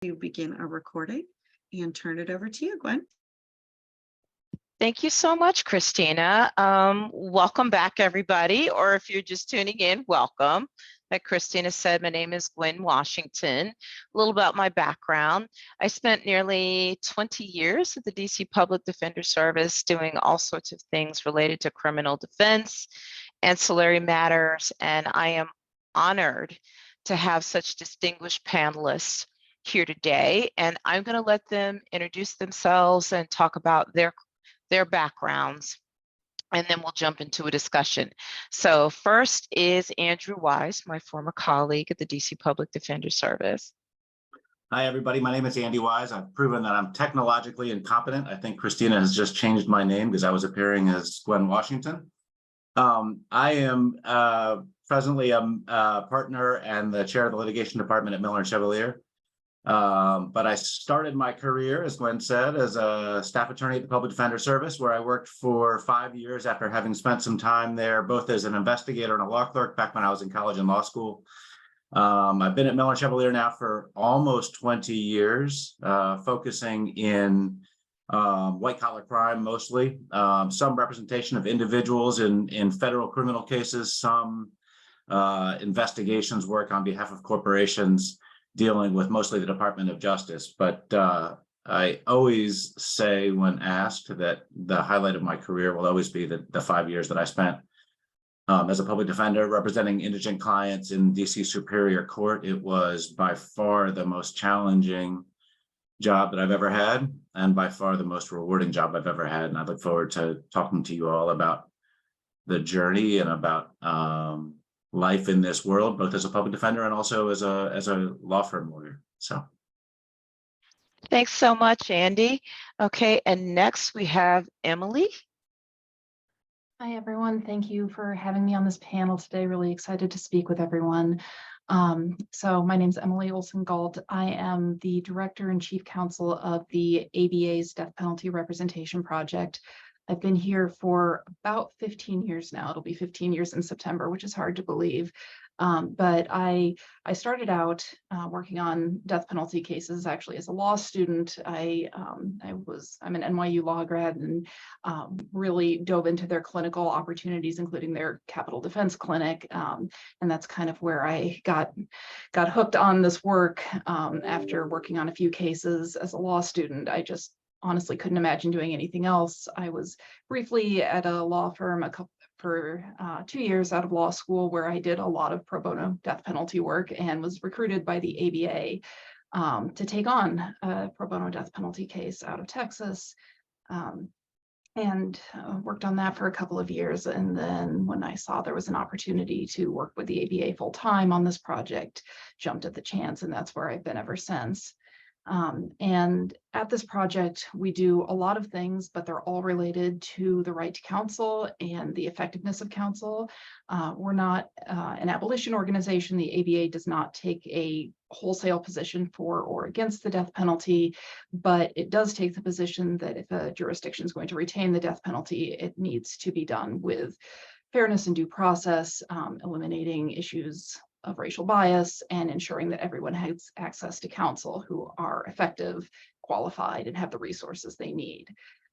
to begin our recording and turn it over to you, Gwen. Thank you so much, Christina. Welcome back, everybody, or if you're just tuning in, welcome. Like Christina said, my name is Gwen Washington. A little about my background. I spent nearly 20 years at the DC Public Defender Service doing all sorts of things related to criminal defense, ancillary matters, and I am honored to have such distinguished panelists here today. And I'm going to let them introduce themselves and talk about their backgrounds, and then we'll jump into a discussion. So first is Andrew Wise, my former colleague at the DC Public Defender Service. Hi, everybody. My name is Andy Wise. I've proven that I'm technologically incompetent. I think Christina has just changed my name because I was appearing as Gwen Washington. I am presently a partner and the chair of the litigation department at Miller & Chevalier. But I started my career, as Gwen said, as a staff attorney at the Public Defender Service, where I worked for 5 years after having spent some time there, both as an investigator and a law clerk back when I was in college and law school. I've been at Miller & Chevalier now for almost 20 years, focusing in white-collar crime mostly, some representation of individuals in federal criminal cases, some investigations work on behalf of corporations, dealing with mostly the Department of Justice. But I always say when asked that the highlight of my career will always be the 5 years that I spent as a public defender representing indigent clients in DC Superior Court. It was by far the most challenging job that I've ever had, and by far the most rewarding job I've ever had. And I look forward to talking to you all about the journey and about life in this world, both as a public defender and also as a law firm lawyer. So Thanks so much, Andy. Okay, and next we have Emily. Hi, everyone. Thank you for having me on this panel today. Really excited to speak with everyone. So my name is Emily Olson-Galt. I am the Director and Chief Counsel of the ABA's Death Penalty Representation Project. I've been here for about 15 years now. It'll be 15 years in September, which is hard to believe. But I started out working on death penalty cases actually as a law student. I'm an NYU law grad and really dove into their clinical opportunities, including their capital defense clinic. And that's kind of where I got hooked on this work after working on a few cases as a law student. I just honestly couldn't imagine doing anything else. I was briefly at a law firm for 2 years out of law school, where I did a lot of pro bono death penalty work and was recruited by the ABA to take on a pro bono death penalty case out of Texas, and worked on that for a couple of years. And then when I saw there was an opportunity to work with the ABA full time on this project, jumped at the chance, and that's where I've been ever since. And at this project, we do a lot of things, but they're all related to the right to counsel and the effectiveness of counsel. We're not an abolition organization. The ABA does not take a wholesale position for or against the death penalty, but it does take the position that if a jurisdiction is going to retain the death penalty, it needs to be done with fairness and due process, eliminating issues of racial bias, and ensuring that everyone has access to counsel who are effective, qualified, and have the resources they need.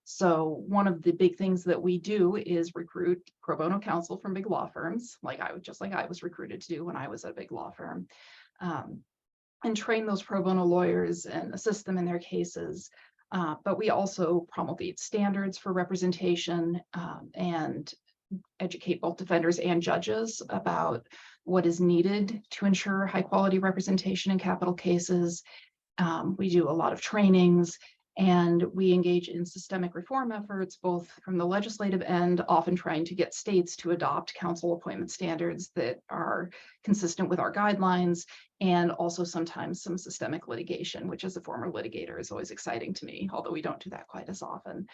So one of the big things that we do is recruit pro bono counsel from big law firms, like I was recruited to do when I was at a big law firm, and train those pro bono lawyers and assist them in their cases. But we also promulgate standards for representation and educate both defenders and judges about what is needed to ensure high quality representation in capital cases. We do a lot of trainings, and we engage in systemic reform efforts, both from the legislative end, often trying to get states to adopt counsel appointment standards that are consistent with our guidelines, and also sometimes some systemic litigation, which as a former litigator is always exciting to me, although we don't do that quite as often.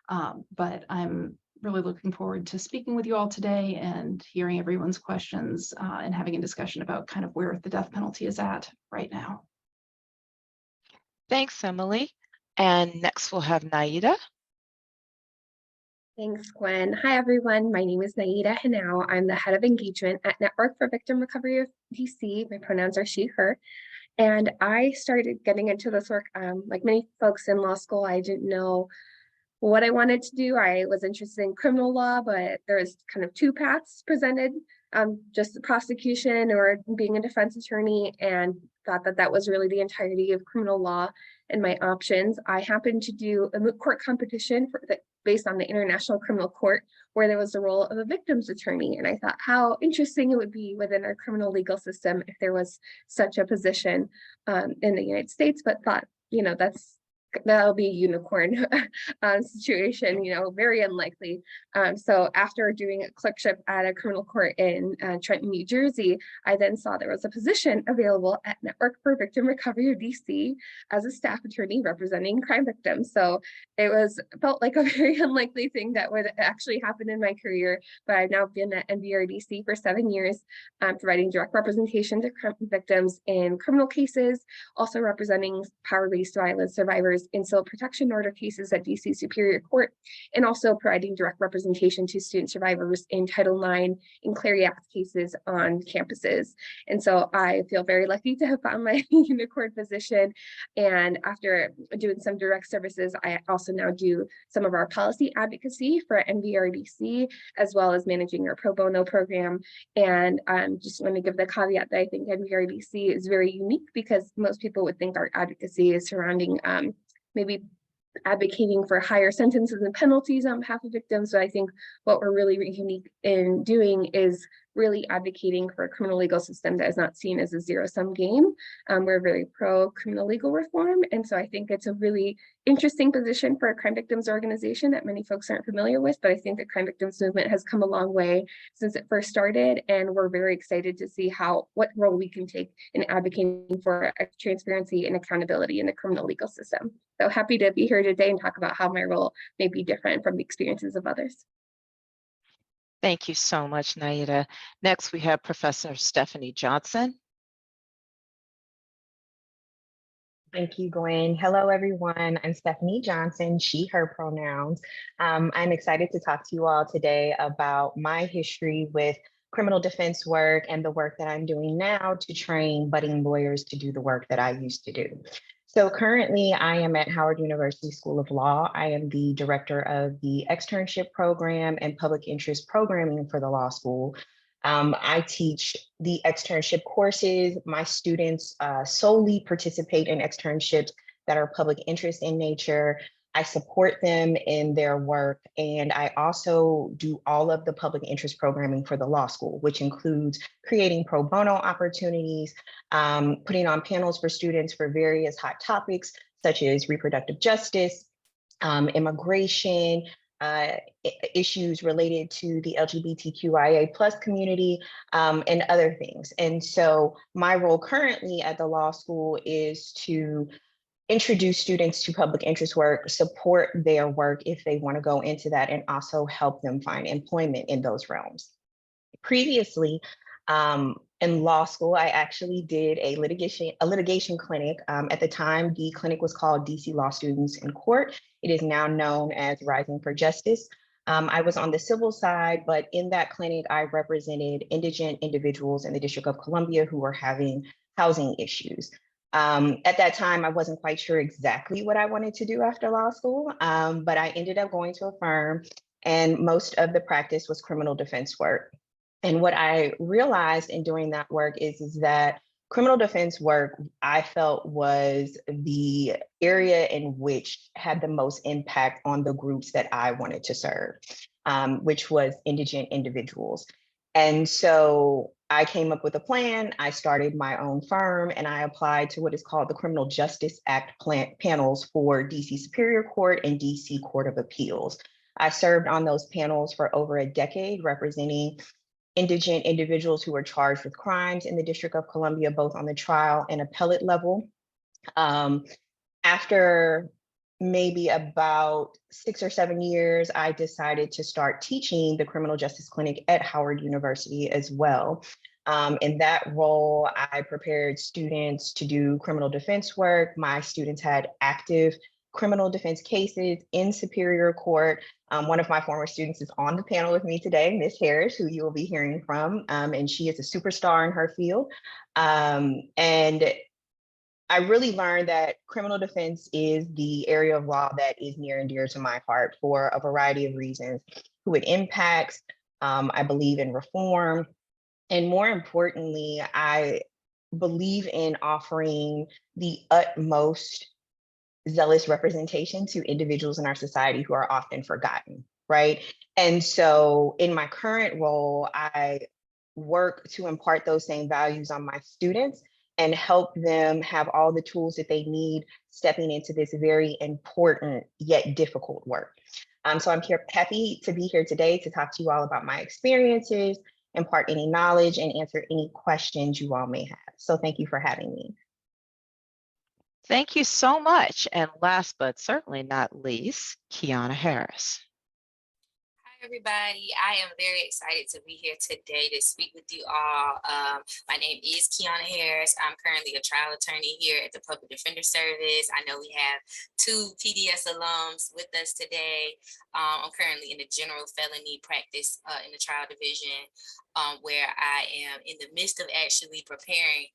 But I'm really looking forward to speaking with you all today and hearing everyone's questions and having a discussion about kind of where the death penalty is at right now. Thanks, Emily. And next we'll have Naida. Thanks, Gwen. Hi, everyone. My name is Naida Hanau. I'm the head of engagement at Network for Victim Recovery of DC. My pronouns are she, her. And I started getting into this work, like many folks in law school, I didn't know what I wanted to do. I was interested in criminal law, but there was kind of two paths presented, just the prosecution or being a defense attorney, and thought that that was really the entirety of criminal law and my options. I happened to do a moot court competition based on the International Criminal Court, where there was the role of a victim's attorney. And I thought how interesting it would be within our criminal legal system if there was such a position in the United States, but thought, that'll be a unicorn situation, very unlikely. So after doing a clerkship at a criminal court in Trenton, New Jersey, I then saw there was a position available at Network for Victim Recovery of DC as a staff attorney representing crime victims. So it felt like a very unlikely thing that would actually happen in my career, but I've now been at NVRDC for 7 years, providing direct representation to crime victims in criminal cases, also representing power-based violence survivors in civil protection order cases at DC Superior Court, and also providing direct representation to student survivors in Title IX and Clery Act cases on campuses. And so I feel very lucky to have found my unicorn position. And after doing some direct services, I also now do some of our policy advocacy for NVRDC, as well as managing our pro bono program. And just want to give the caveat that I think NVRDC is very unique, because most people would think our advocacy is surrounding maybe advocating for higher sentences and penalties on behalf of victims. So I think what we're really unique in doing is really advocating for a criminal legal system that is not seen as a zero-sum game. We're very pro criminal legal reform. And so I think it's a really interesting position for a crime victims organization that many folks aren't familiar with, but I think the crime victims movement has come a long way since it first started. And we're very excited to see what role we can take in advocating for transparency and accountability in the criminal legal system. So happy to be here today and talk about how my role may be different from the experiences of others. Thank you so much, Naida. Next, we have Professor Stephanie Johnson. Thank you, Gwen. Hello, everyone. I'm Stephanie Johnson, she, her pronouns. I'm excited to talk to you all today about my history with criminal defense work and the work that I'm doing now to train budding lawyers to do the work that I used to do. So currently I am at Howard University School of Law. I am the director of the externship program and public interest programming for the law school. I teach the externship courses. My students solely participate in externships that are public interest in nature. I support them in their work, and I also do all of the public interest programming for the law school, which includes creating pro bono opportunities, putting on panels for students for various hot topics, such as reproductive justice, immigration, issues related to the LGBTQIA+ community, and other things. And so my role currently at the law school is to introduce students to public interest work, support their work if they want to go into that, and also help them find employment in those realms. Previously, in law school, I actually did a litigation clinic. At the time, the clinic was called DC Law Students in Court. It is now known as Rising for Justice. I was on the civil side, but in that clinic, I represented indigent individuals in the District of Columbia who were having housing issues. At that time, I wasn't quite sure exactly what I wanted to do after law school, but I ended up going to a firm, and most of the practice was criminal defense work. And what I realized in doing that work is that criminal defense work, I felt, was the area in which had the most impact on the groups that I wanted to serve, which was indigent individuals. And so I came up with a plan. I started my own firm, and I applied to what is called the Criminal Justice Act panels for DC Superior Court and DC Court of Appeals. I served on those panels for over a decade, representing indigent individuals who were charged with crimes in the District of Columbia, both on the trial and appellate level. After maybe about 6 or 7 years, I decided to start teaching the criminal justice clinic at Howard University as well. In that role, I prepared students to do criminal defense work. My students had active criminal defense cases in Superior Court. One of my former students is on the panel with me today, Ms. Harris, who you will be hearing from, and she is a superstar in her field. And I really learned that criminal defense is the area of law that is near and dear to my heart for a variety of reasons. Who it impacts, I believe in reform, and more importantly, I believe in offering the utmost zealous representation to individuals in our society who are often forgotten, right? And so in my current role, I work to impart those same values on my students and help them have all the tools that they need stepping into this very important yet difficult work. So I'm happy to be here today to talk to you all about my experiences, impart any knowledge, and answer any questions you all may have. So thank you for having me. Thank you so much. And last but certainly not least, Kiana Harris. Hi, everybody. I am very excited to be here today to speak with you all. My name is Kiana Harris. I'm currently a trial attorney here at the Public Defender Service. I know we have 2 PDS alums with us today. I'm currently in the general felony practice in the trial division, where I am in the midst of actually preparing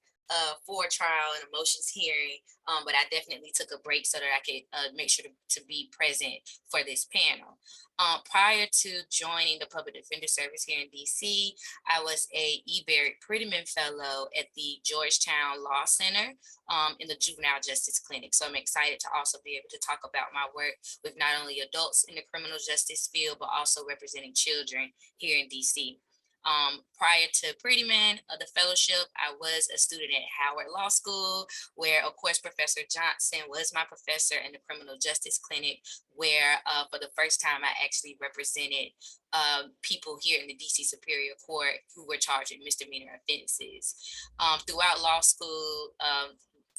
for trial and a motions hearing, but I definitely took a break so that I could make sure to be present for this panel. Prior to joining the Public Defender Service here in DC, I was a E. Barrett Prettyman Fellow at the Georgetown Law Center in the Juvenile Justice Clinic. So I'm excited to also be able to talk about my work with not only adults in the criminal justice field, but also representing children here in DC. Prior to Prettyman, the fellowship, I was a student at Howard Law School, where of course Professor Johnson was my professor in the criminal justice clinic, where for the first time I actually represented people here in the DC Superior Court who were charged with misdemeanor offenses. Throughout law school,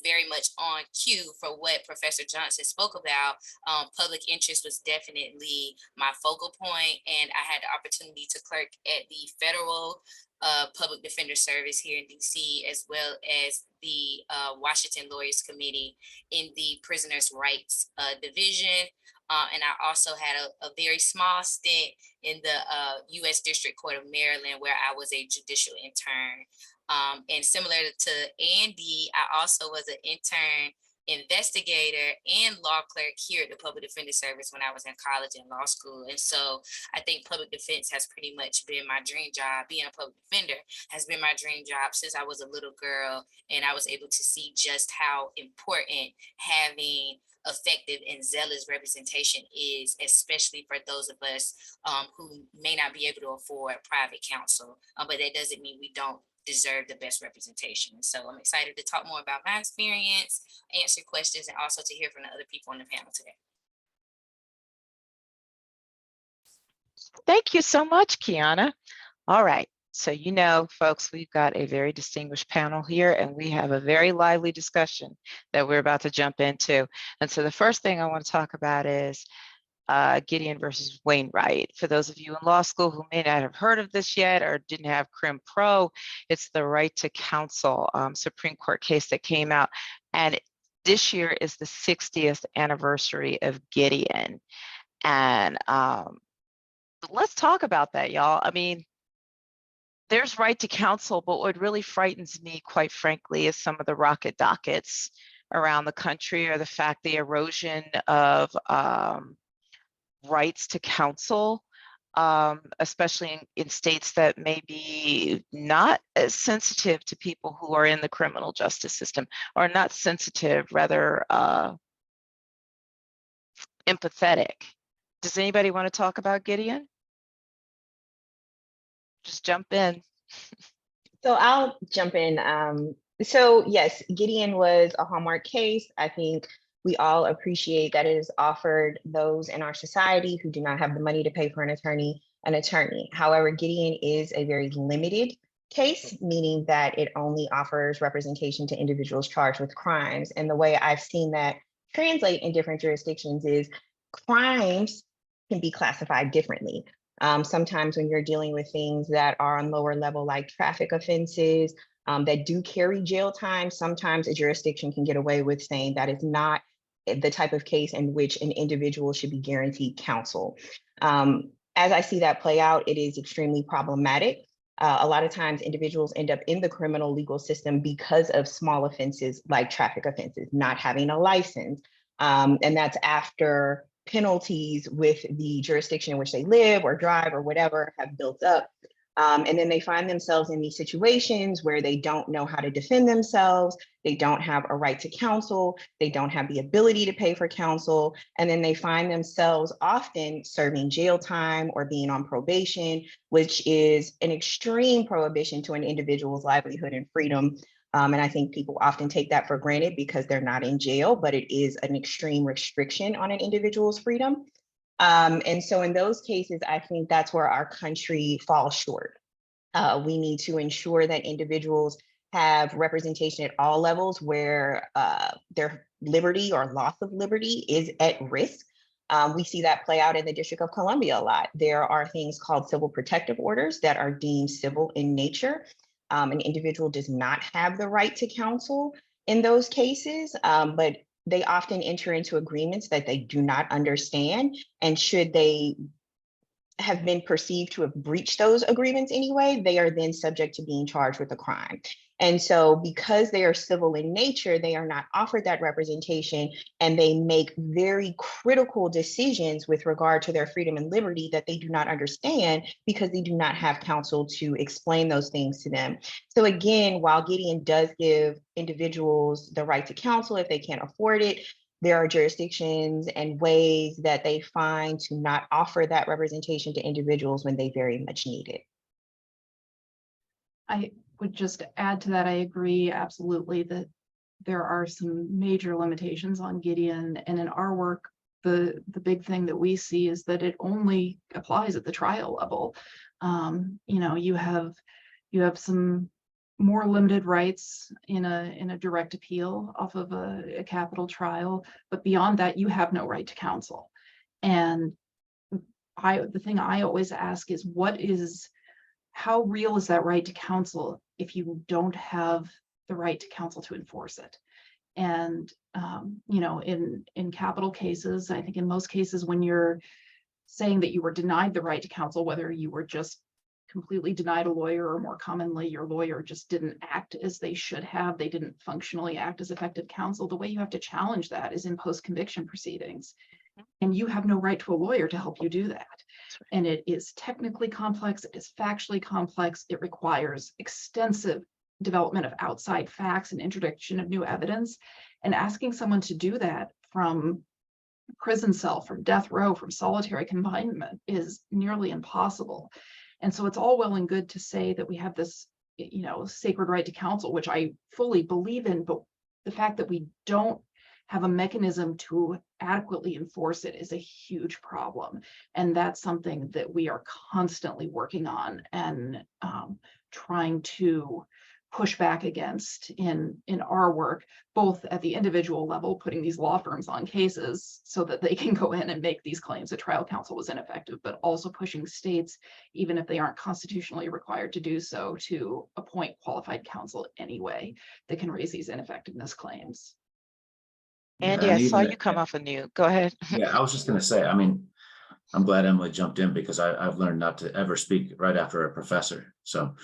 very much on cue for what Professor Johnson spoke about. Public interest was definitely my focal point, and I had the opportunity to clerk at the federal Public Defender Service here in DC, as well as the Washington Lawyers Committee in the Prisoners' Rights Division. And I also had a very small stint in the U.S. District Court of Maryland, where I was a judicial intern. And similar to Andy, I also was an intern investigator and law clerk here at the Public Defender Service when I was in college and law school. And so I think public defense has pretty much been my dream job. Being a public defender has been my dream job since I was a little girl, and I was able to see just how important having effective and zealous representation is, especially for those of us who may not be able to afford private counsel, but that doesn't mean we don't deserve the best representation. So I'm excited to talk more about my experience, answer questions, and also to hear from the other people on the panel today. Thank you so much, Kiana. All right. So, you know, folks, we've got a very distinguished panel here, and we have a very lively discussion that we're about to jump into. And so the first thing I want to talk about is Gideon versus Wainwright. For those of you in law school who may not have heard of this yet or didn't have Crim Pro, it's the right to counsel Supreme Court case that came out. And this year is the 60th anniversary of Gideon. And let's talk about that, y'all. I mean, there's right to counsel, but what really frightens me, quite frankly, is some of the rocket dockets around the country, or the fact the erosion of rights to counsel, especially in states that may be not as sensitive to people who are in the criminal justice system, or not sensitive, rather empathetic. Does anybody want to talk about Gideon? Just jump in. So I'll jump in. So yes, Gideon was a hallmark case. I think we all appreciate that it is offered those in our society who do not have the money to pay for an attorney. However, Gideon is a very limited case, meaning that it only offers representation to individuals charged with crimes. And the way I've seen that translate in different jurisdictions is crimes can be classified differently. Sometimes when you're dealing with things that are on lower level, like traffic offenses that do carry jail time, sometimes a jurisdiction can get away with saying that is not the type of case in which an individual should be guaranteed counsel. As I see that play out, it is extremely problematic A lot of times individuals end up in the criminal legal system because of small offenses like traffic offenses, not having a license. And that's after penalties with the jurisdiction in which they live or drive or whatever have built up. And then they find themselves in these situations where they don't know how to defend themselves. They don't have a right to counsel. They don't have the ability to pay for counsel. And then they find themselves often serving jail time or being on probation, which is an extreme prohibition to an individual's livelihood and freedom. And I think people often take that for granted because they're not in jail, but it is an extreme restriction on an individual's freedom. And so in those cases, I think that's where our country falls short. We need to ensure that individuals have representation at all levels where their liberty or loss of liberty is at risk. We see that play out in the District of Columbia a lot. There are things called civil protective orders that are deemed civil in nature. An individual does not have the right to counsel in those cases, but they often enter into agreements that they do not understand. And should they have been perceived to have breached those agreements anyway, they are then subject to being charged with a crime. And so because they are civil in nature, they are not offered that representation, and they make very critical decisions with regard to their freedom and liberty that they do not understand because they do not have counsel to explain those things to them. So again, while Gideon does give individuals the right to counsel if they can't afford it, there are jurisdictions and ways that they find to not offer that representation to individuals when they very much need it. I would just add to that, I agree absolutely that there are some major limitations on Gideon, and in our work, the big thing that we see is that it only applies at the trial level. You know, you have some more limited rights in a direct appeal off of a capital trial, but beyond that, you have no right to counsel. And the thing I always ask is, how real is that right to counsel if you don't have the right to counsel to enforce it? And you know, in capital cases, I think in most cases, when you're saying that you were denied the right to counsel, whether you were just completely denied a lawyer, or more commonly, your lawyer just didn't act as they should have, they didn't functionally act as effective counsel, the way you have to challenge that is in post-conviction proceedings. And you have no right to a lawyer to help you do that. And it is technically complex, it is factually complex, it requires extensive development of outside facts and introduction of new evidence. And asking someone to do that from prison cell, from death row, from solitary confinement is nearly impossible. And so it's all well and good to say that we have this, you know, sacred right to counsel, which I fully believe in, but the fact that we don't have a mechanism to adequately enforce it is a huge problem. And that's something that we are constantly working on and trying to push back against in our work, both at the individual level, putting these law firms on cases so that they can go in and make these claims that trial counsel was ineffective, but also pushing states, even if they aren't constitutionally required to do so, to appoint qualified counsel anyway that can raise these ineffectiveness claims. Andy, And I saw even- you come off of mute. Go ahead. Yeah, I was just going to say, I mean, I'm glad Emily jumped in because I've learned not to ever speak right after a professor. So,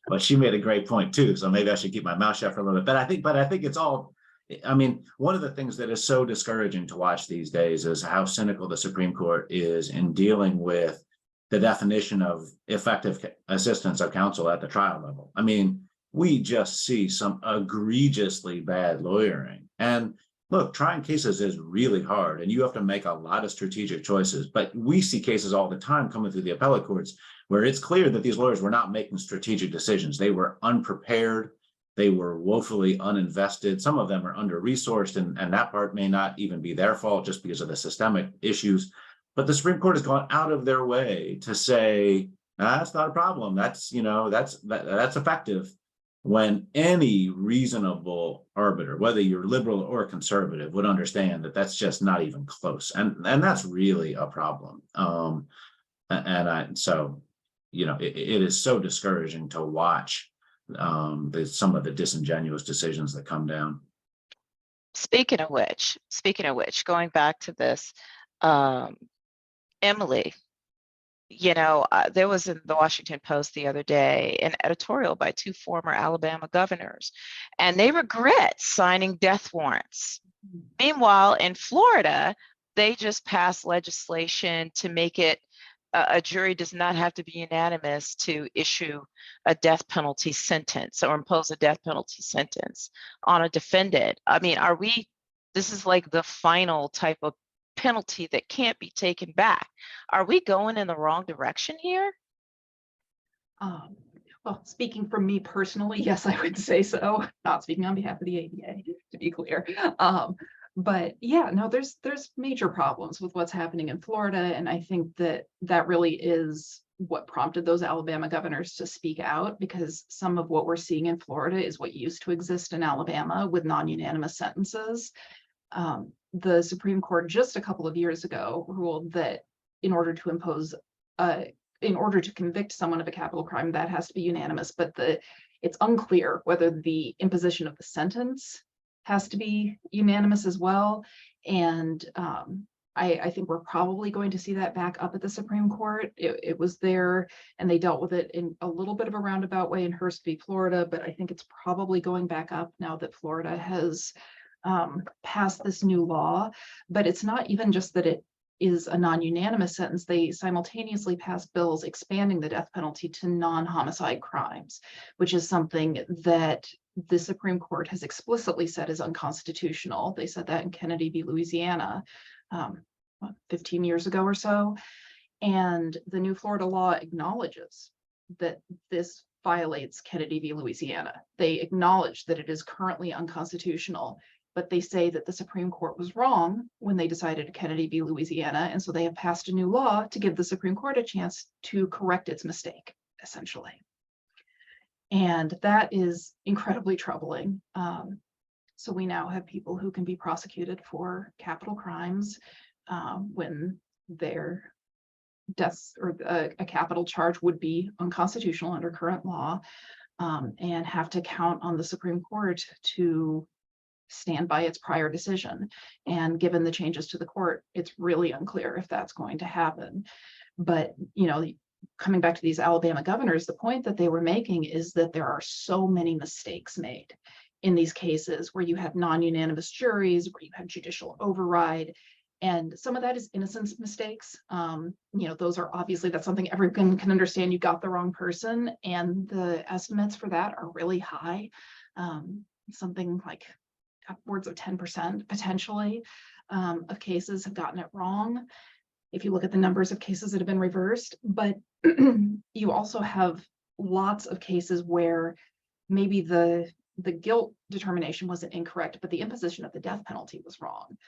but she made a great point too. So maybe I should keep my mouth shut for a little bit. But I think it's all, I mean, one of the things that is so discouraging to watch these days is how cynical the Supreme Court is in dealing with the definition of effective assistance of counsel at the trial level. I mean, we just see some egregiously bad lawyering. And look, trying cases is really hard and you have to make a lot of strategic choices, but we see cases all the time coming through the appellate courts where it's clear that these lawyers were not making strategic decisions. They were unprepared. They were woefully uninvested. Some of them are under-resourced, and that part may not even be their fault just because of the systemic issues. But the Supreme Court has gone out of their way to say, that's not a problem. That's, you know, that's effective. When any reasonable arbiter, whether you're liberal or conservative, would understand that that's just not even close. And that's really a problem. So, you know, it is so discouraging to watch some of the disingenuous decisions that come down. Speaking of which, going back to this, Emily, there was in the Washington Post the other day an editorial by 2 former Alabama governors, and they regret signing death warrants. Meanwhile, in Florida, they just passed legislation to make it a jury does not have to be unanimous to issue a death penalty sentence or impose a death penalty sentence on a defendant. I mean, this is like the final type of penalty that can't be taken back. Are we going in the wrong direction here? Well, speaking from me personally, yes, I would say so. Not speaking on behalf of the ABA, to be clear. But yeah, no, there's major problems with what's happening in Florida, and I think that really is what prompted those Alabama governors to speak out, because some of what we're seeing in Florida is what used to exist in Alabama with non-unanimous sentences. The Supreme Court just a couple of years ago ruled that in order to convict someone of a capital crime, that has to be unanimous, but it's unclear whether the imposition of the sentence has to be unanimous as well. And I think we're probably going to see that back up at the Supreme Court. It was there, and they dealt with it in a little bit of a roundabout way in Hearst v. Florida, but I think it's probably going back up now that Florida has passed this new law. But it's not even just that it is a non-unanimous sentence. They simultaneously passed bills expanding the death penalty to non-homicide crimes, which is something that the Supreme Court has explicitly said is unconstitutional. They said that in Kennedy v. Louisiana 15 years ago or so. And the new Florida law acknowledges that this violates Kennedy v. Louisiana. They acknowledge that it is currently unconstitutional, but they say that the Supreme Court was wrong when they decided Kennedy v. Louisiana, and so they have passed a new law to give the Supreme Court a chance to correct its mistake, essentially. And that is incredibly troubling. So we now have people who can be prosecuted for capital crimes when their deaths or a capital charge would be unconstitutional under current law, and have to count on the Supreme Court to stand by its prior decision. And given the changes to the court, it's really unclear if that's going to happen. But, coming back to these Alabama governors, the point that they were making is that there are so many mistakes made in these cases where you have non-unanimous juries, where you have judicial override. And some of that is innocence mistakes. Those are obviously, that's something everyone can understand. You got the wrong person, and the estimates for that are really high. Something like upwards of 10% potentially of cases have gotten it wrong, if you look at the numbers of cases that have been reversed. But you also have lots of cases where maybe the guilt determination wasn't incorrect, but the imposition of the death penalty was wrong,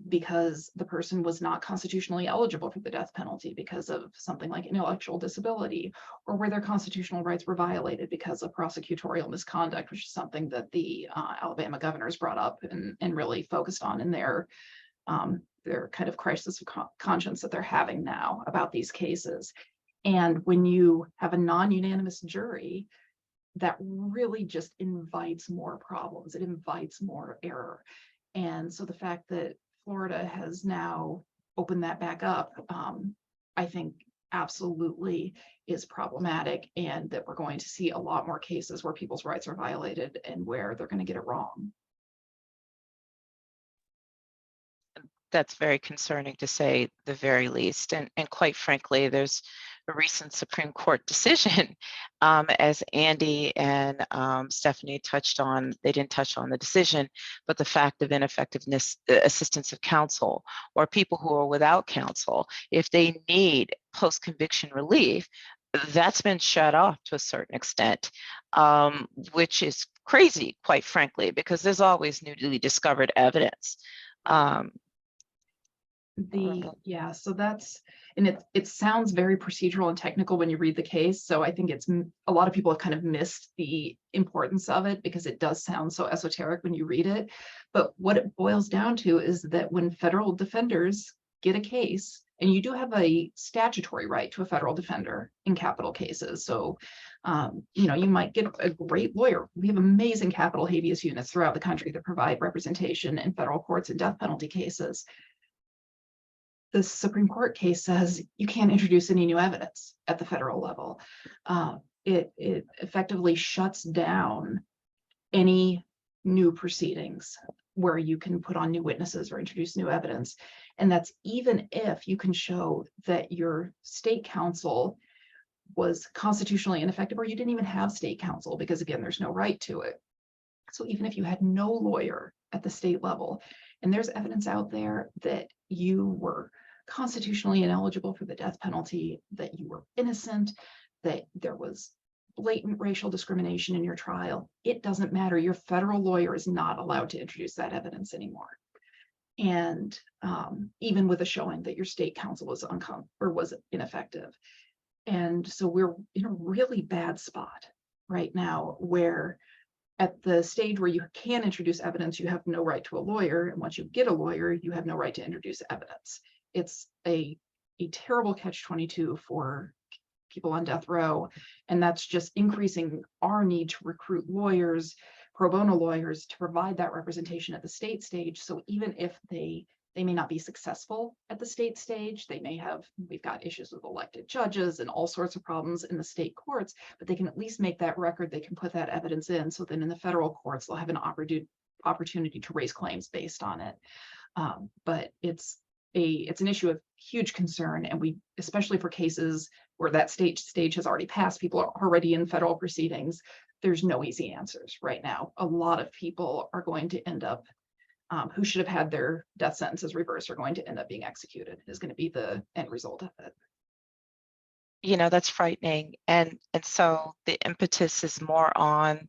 because the person was not constitutionally eligible for the death penalty because of something like intellectual disability, or where their constitutional rights were violated because of prosecutorial misconduct, which is something that the Alabama governors brought up and really focused on in their kind of crisis of conscience that they're having now about these cases. And when you have a non-unanimous jury, that really just invites more problems. It invites more error. And so the fact that Florida has now opened that back up, I think absolutely is problematic, and that we're going to see a lot more cases where people's rights are violated and where they're going to get it wrong. That's very concerning, to say the very least. And quite frankly, there's a recent Supreme Court decision, as Andy and Stephanie touched on. They didn't touch on the decision, but the fact of ineffectiveness, assistance of counsel, or people who are without counsel, if they need post-conviction relief, that's been shut off to a certain extent, which is crazy, quite frankly, because there's always newly discovered evidence. So that's, and it sounds very procedural and technical when you read the case. So I think it's a lot of people have kind of missed the importance of it, because it does sound so esoteric when you read it. But what it boils down to is that when federal defenders get a case, and you do have a statutory right to a federal defender in capital cases. So, you might get a great lawyer. We have amazing capital habeas units throughout the country that provide representation in federal courts in death penalty cases. the Supreme Court case says you can't introduce any new evidence at the federal level. It effectively shuts down any new proceedings where you can put on new witnesses or introduce new evidence. And that's even if you can show that your state counsel was constitutionally ineffective, or you didn't even have state counsel, because again, there's no right to it. So even if you had no lawyer at the state level, and there's evidence out there that you were constitutionally ineligible for the death penalty, that you were innocent, that there was blatant racial discrimination in your trial, it doesn't matter. Your federal lawyer is not allowed to introduce that evidence anymore. And even with a showing that your state counsel was was ineffective. And so we're in a really bad spot right now, where at the stage where you can introduce evidence, you have no right to a lawyer. And once you get a lawyer, you have no right to introduce evidence. It's a terrible catch-22 for people on death row. And that's just increasing our need to recruit lawyers, pro bono lawyers, to provide that representation at the state stage. So even if they may not be successful at the state stage, we've got issues with elected judges and all sorts of problems in the state courts, but they can at least make that record, they can put that evidence in, so then in the federal courts, they'll have an opportunity to raise claims based on it. But it's an issue of huge concern, and we, especially for cases where that stage has already passed, people are already in federal proceedings, there's no easy answers right now. A lot of people are going to end up who should have had their death sentences reversed are going to end up being executed, is going to be the end result of it. You know, that's frightening. And so the impetus is more on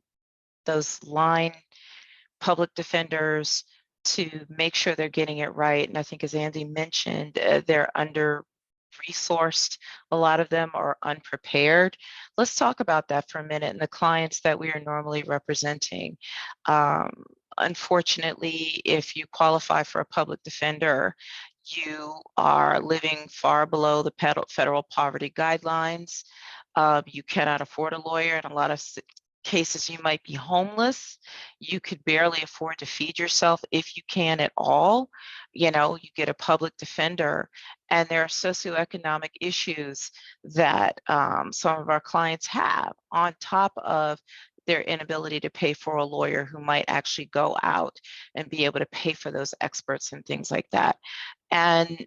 those line public defenders to make sure they're getting it right. And I think, as Andy mentioned, they're under-resourced. A lot of them are unprepared. Let's talk about that for a minute, and the clients that we are normally representing. Unfortunately, if you qualify for a public defender, you are living far below the federal poverty guidelines. You cannot afford a lawyer. In a lot of cases, you might be homeless. You could barely afford to feed yourself, if you can at all. You know, you get a public defender, and there are socioeconomic issues that some of our clients have, on top of their inability to pay for a lawyer who might actually go out and be able to pay for those experts and things like that. And,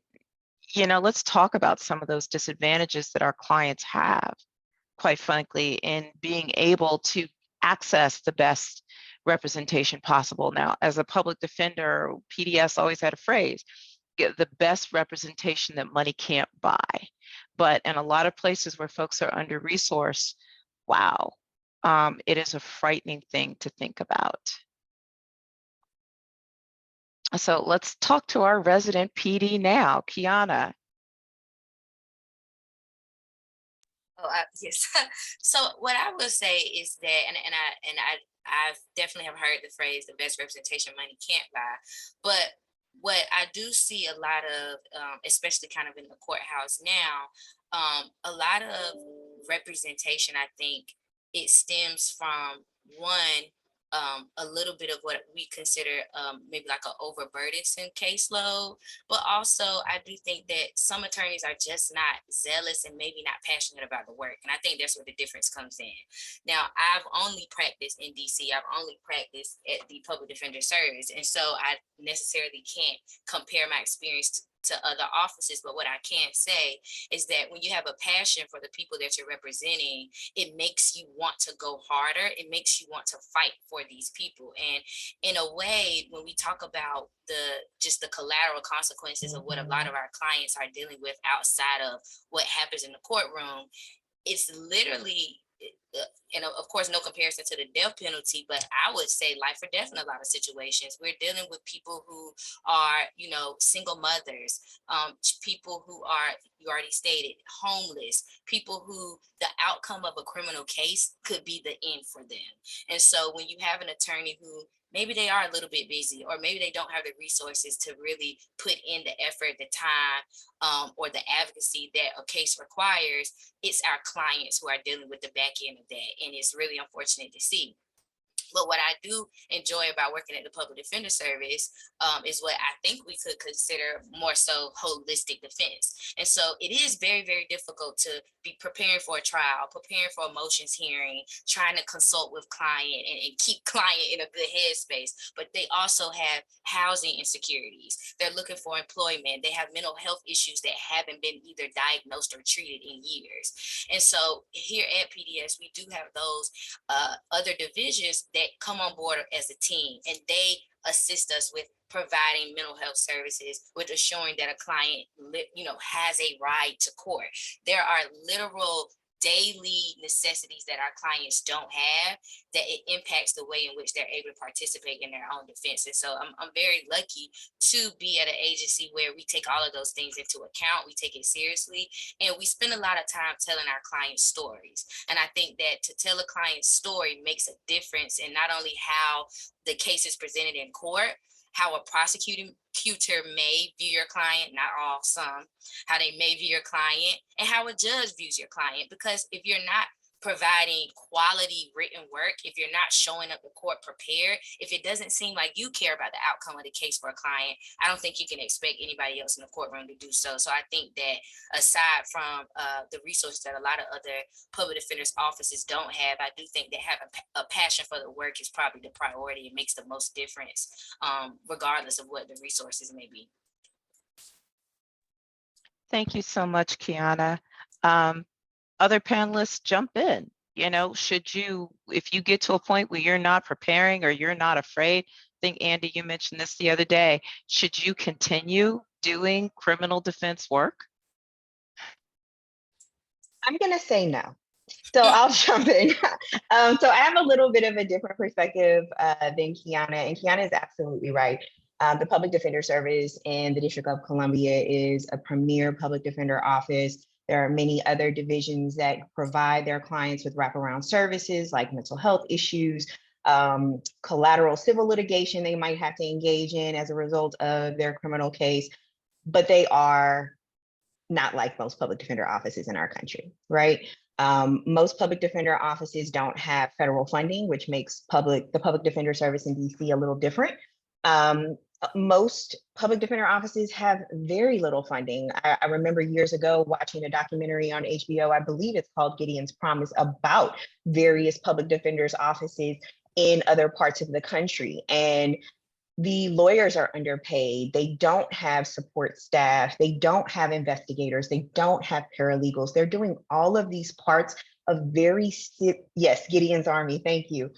you know, let's talk about some of those disadvantages that our clients have, quite frankly, in being able to access the best representation possible. Now, as a public defender, PDS always had a phrase, get the best representation that money can't buy. But in a lot of places where folks are under-resourced, wow, it is a frightening thing to think about. So let's talk to our resident PD now, Kiana. Yes. So what I would say is that, I definitely have heard the phrase, the best representation money can't buy. But what I do see a lot of, especially kind of in the courthouse now, a lot of representation, I think it stems from one, a little bit of what we consider maybe like an overburdensome caseload, but also I do think that some attorneys are just not zealous and maybe not passionate about the work, and I think that's where the difference comes in. Now, I've only practiced in DC. I've only practiced at the Public Defender Service, and so I necessarily can't compare my experience to other offices, but what I can say is that when you have a passion for the people that you're representing, it makes you want to go harder. It makes you want to fight for these people. And in a way, when we talk about just the collateral consequences of what a lot of our clients are dealing with outside of what happens in the courtroom, it's literally, and of course, no comparison to the death penalty, but I would say life or death in a lot of situations. We're dealing with people who are, single mothers, people who are, you already stated, homeless, people who the outcome of a criminal case could be the end for them. And so when you have an attorney who maybe they are a little bit busy, or maybe they don't have the resources to really put in the effort, the time, or the advocacy that a case requires, it's our clients who are dealing with the back end of that. And it's really unfortunate to see. But what I do enjoy about working at the Public Defender Service is what I think we could consider more so holistic defense. And so it is very, very difficult to be preparing for a trial, preparing for a motions hearing, trying to consult with client and keep client in a good headspace. But they also have housing insecurities. They're looking for employment. They have mental health issues that haven't been either diagnosed or treated in years. And so here at PDS, we do have those other divisions that come on board as a team, and they assist us with providing mental health services, with assuring that a client, has a ride to court. There are literal daily necessities that our clients don't have, that it impacts the way in which they're able to participate in their own defense. And so I'm very lucky to be at an agency where we take all of those things into account. We take it seriously, and we spend a lot of time telling our clients stories. And I think that to tell a client's story makes a difference in not only how the case is presented in court, how a prosecutor may view your client, not all, some, how they may view your client, and how a judge views your client. Because if you're not providing quality written work, if you're not showing up to court prepared, if it doesn't seem like you care about the outcome of the case for a client, I don't think you can expect anybody else in the courtroom to do so. So I think that aside from the resources that a lot of other public defenders offices don't have, I do think that having a passion for the work is probably the priority. It makes the most difference, regardless of what the resources may be. Thank you so much, Kiana. Other panelists, jump in. If you get to a point where you're not preparing or you're not afraid, I think, Andy, you mentioned this the other day, should you continue doing criminal defense work? I'm going to say no. So I'll jump in. So I have a little bit of a different perspective than Kiana, and Kiana is absolutely right. The Public Defender Service in the District of Columbia is a premier public defender office. There are many other divisions that provide their clients with wraparound services like mental health issues, collateral civil litigation they might have to engage in as a result of their criminal case, but they are not like most public defender offices in our country, right? Most public defender offices don't have federal funding, which makes the Public Defender Service in DC a little different. Most public defender offices have very little funding. I remember years ago watching a documentary on HBO, I believe it's called Gideon's Promise, about various public defenders offices in other parts of the country. And the lawyers are underpaid. They don't have support staff. They don't have investigators. They don't have paralegals. They're doing all of these parts of yes, Gideon's Army, thank you.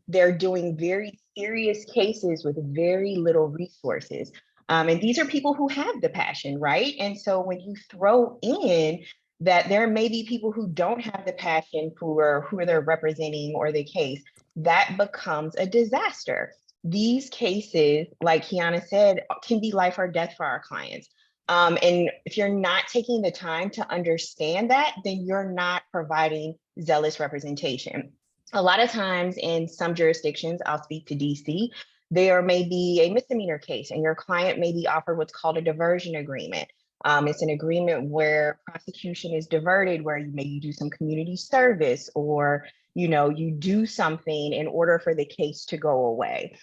They're doing very serious cases with very little resources. And these are people who have the passion, right? And so when you throw in that there may be people who don't have the passion for who they're representing or the case, that becomes a disaster. These cases, like Kiana said, can be life or death for our clients. And if you're not taking the time to understand that, then you're not providing zealous representation. A lot of times in some jurisdictions, I'll speak to DC, there may be a misdemeanor case and your client may be offered what's called a diversion agreement. It's an agreement where prosecution is diverted, where you maybe do some community service or you do something in order for the case to go away.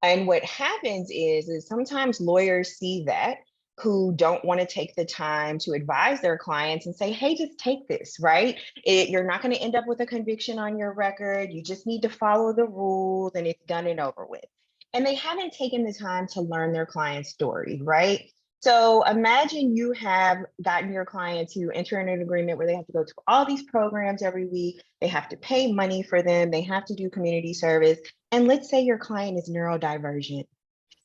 And what happens is sometimes lawyers see that, who don't want to take the time to advise their clients and say, hey, just take this, right? You're not going to end up with a conviction on your record. You just need to follow the rules and it's done and over with. And they haven't taken the time to learn their client's story, right? So imagine you have gotten your client to enter in an agreement where they have to go to all these programs every week. They have to pay money for them. They have to do community service. And let's say your client is neurodivergent.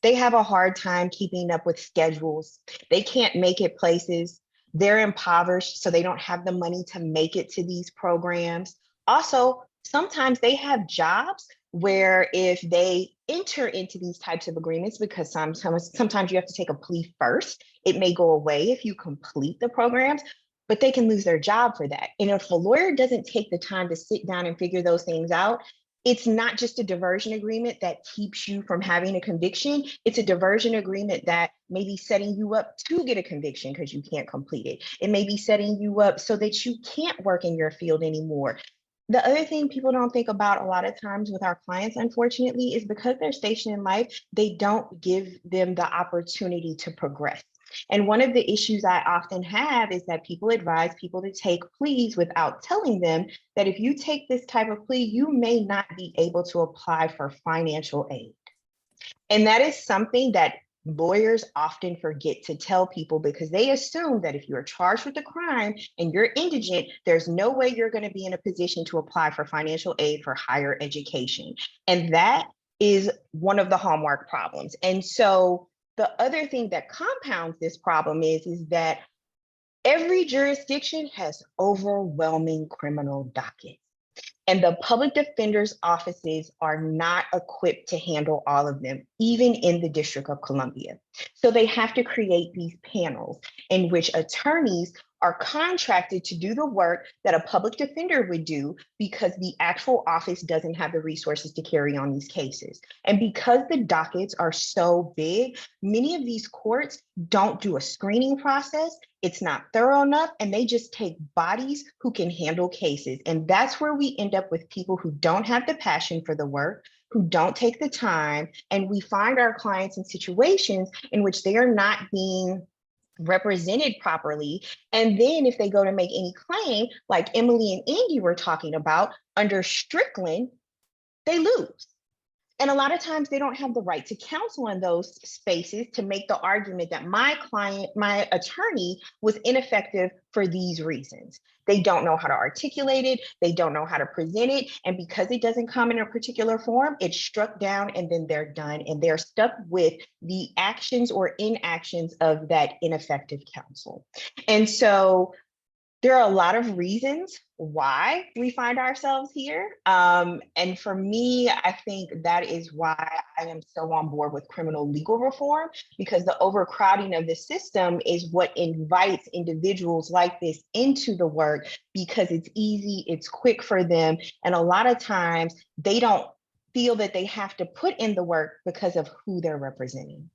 They have a hard time keeping up with schedules. They can't make it places. They're impoverished, so they don't have the money to make it to these programs. Also, sometimes they have jobs where if they enter into these types of agreements, because sometimes you have to take a plea first, it may go away if you complete the programs, but they can lose their job for that. And if a lawyer doesn't take the time to sit down and figure those things out, it's not just a diversion agreement that keeps you from having a conviction. It's a diversion agreement that may be setting you up to get a conviction because you can't complete it. It may be setting you up so that you can't work in your field anymore. The other thing people don't think about a lot of times with our clients, unfortunately, is because they're stationed in life, they don't give them the opportunity to progress. And one of the issues I often have is that people advise people to take pleas without telling them that if you take this type of plea, you may not be able to apply for financial aid. And that is something that lawyers often forget to tell people because they assume that if you're charged with a crime and you're indigent, there's no way you're going to be in a position to apply for financial aid for higher education. And that is one of the hallmark problems. And so the other thing that compounds this problem is that every jurisdiction has overwhelming criminal dockets. And the public defender's offices are not equipped to handle all of them, even in the District of Columbia. So they have to create these panels in which attorneys are contracted to do the work that a public defender would do because the actual office doesn't have the resources to carry on these cases. And because the dockets are so big, many of these courts don't do a screening process. It's not thorough enough, and they just take bodies who can handle cases. And that's where we end up with people who don't have the passion for the work, who don't take the time, and we find our clients in situations in which they are not being represented properly. And then if they go to make any claim, like Emily and Andy were talking about, under Strickland, they lose. And a lot of times they don't have the right to counsel in those spaces to make the argument that my client, my attorney was ineffective for these reasons. They don't know how to articulate it. They don't know how to present it. And because it doesn't come in a particular form, it's struck down and then they're done. And they're stuck with the actions or inactions of that ineffective counsel. And so there are a lot of reasons why we find ourselves here. And for me, I think that is why I am so on board with criminal legal reform, because the overcrowding of the system is what invites individuals like this into the work because it's easy, it's quick for them. And a lot of times they don't feel that they have to put in the work because of who they're representing.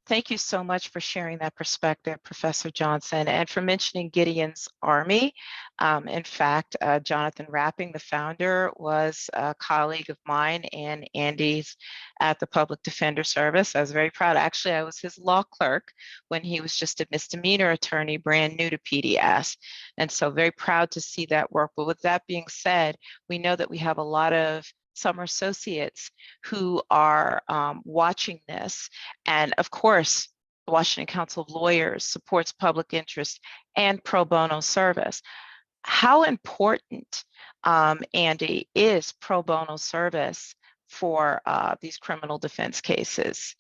Thank you so much for sharing that perspective, Professor Johnson, and for mentioning Gideon's Army. In fact, Jonathan Rapping, the founder, was a colleague of mine and Andy's at the Public Defender Service. I was very proud. Actually, I was his law clerk when he was just a misdemeanor attorney, brand new to PDS. And so very proud to see that work. But with that being said, we know that we have a lot of summer associates who are watching this. And of course, the Washington Council of Lawyers supports public interest and pro bono service. How important, Andy, is pro bono service for these criminal defense cases?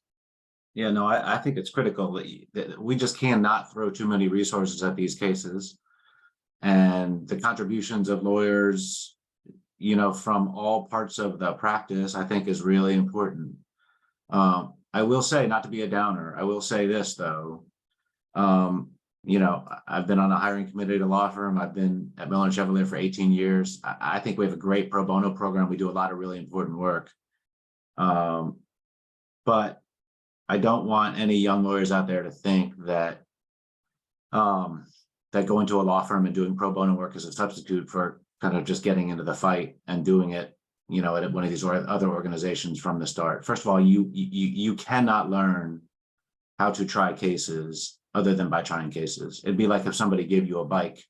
Yeah, no, I think it's critical that we just cannot throw too many resources at these cases. And the contributions of lawyers, from all parts of the practice, I think is really important. I will say, not to be a downer, I will say this though, I've been on a hiring committee at a law firm. I've been at Miller and Chevalier for 18 years. I think we have a great pro bono program. We do a lot of really important work. But I don't want any young lawyers out there to think that that going to a law firm and doing pro bono work is a substitute for kind of just getting into the fight and doing it, at one of these other organizations from the start. First of all, you cannot learn how to try cases other than by trying cases. It'd be like if somebody gave you a bike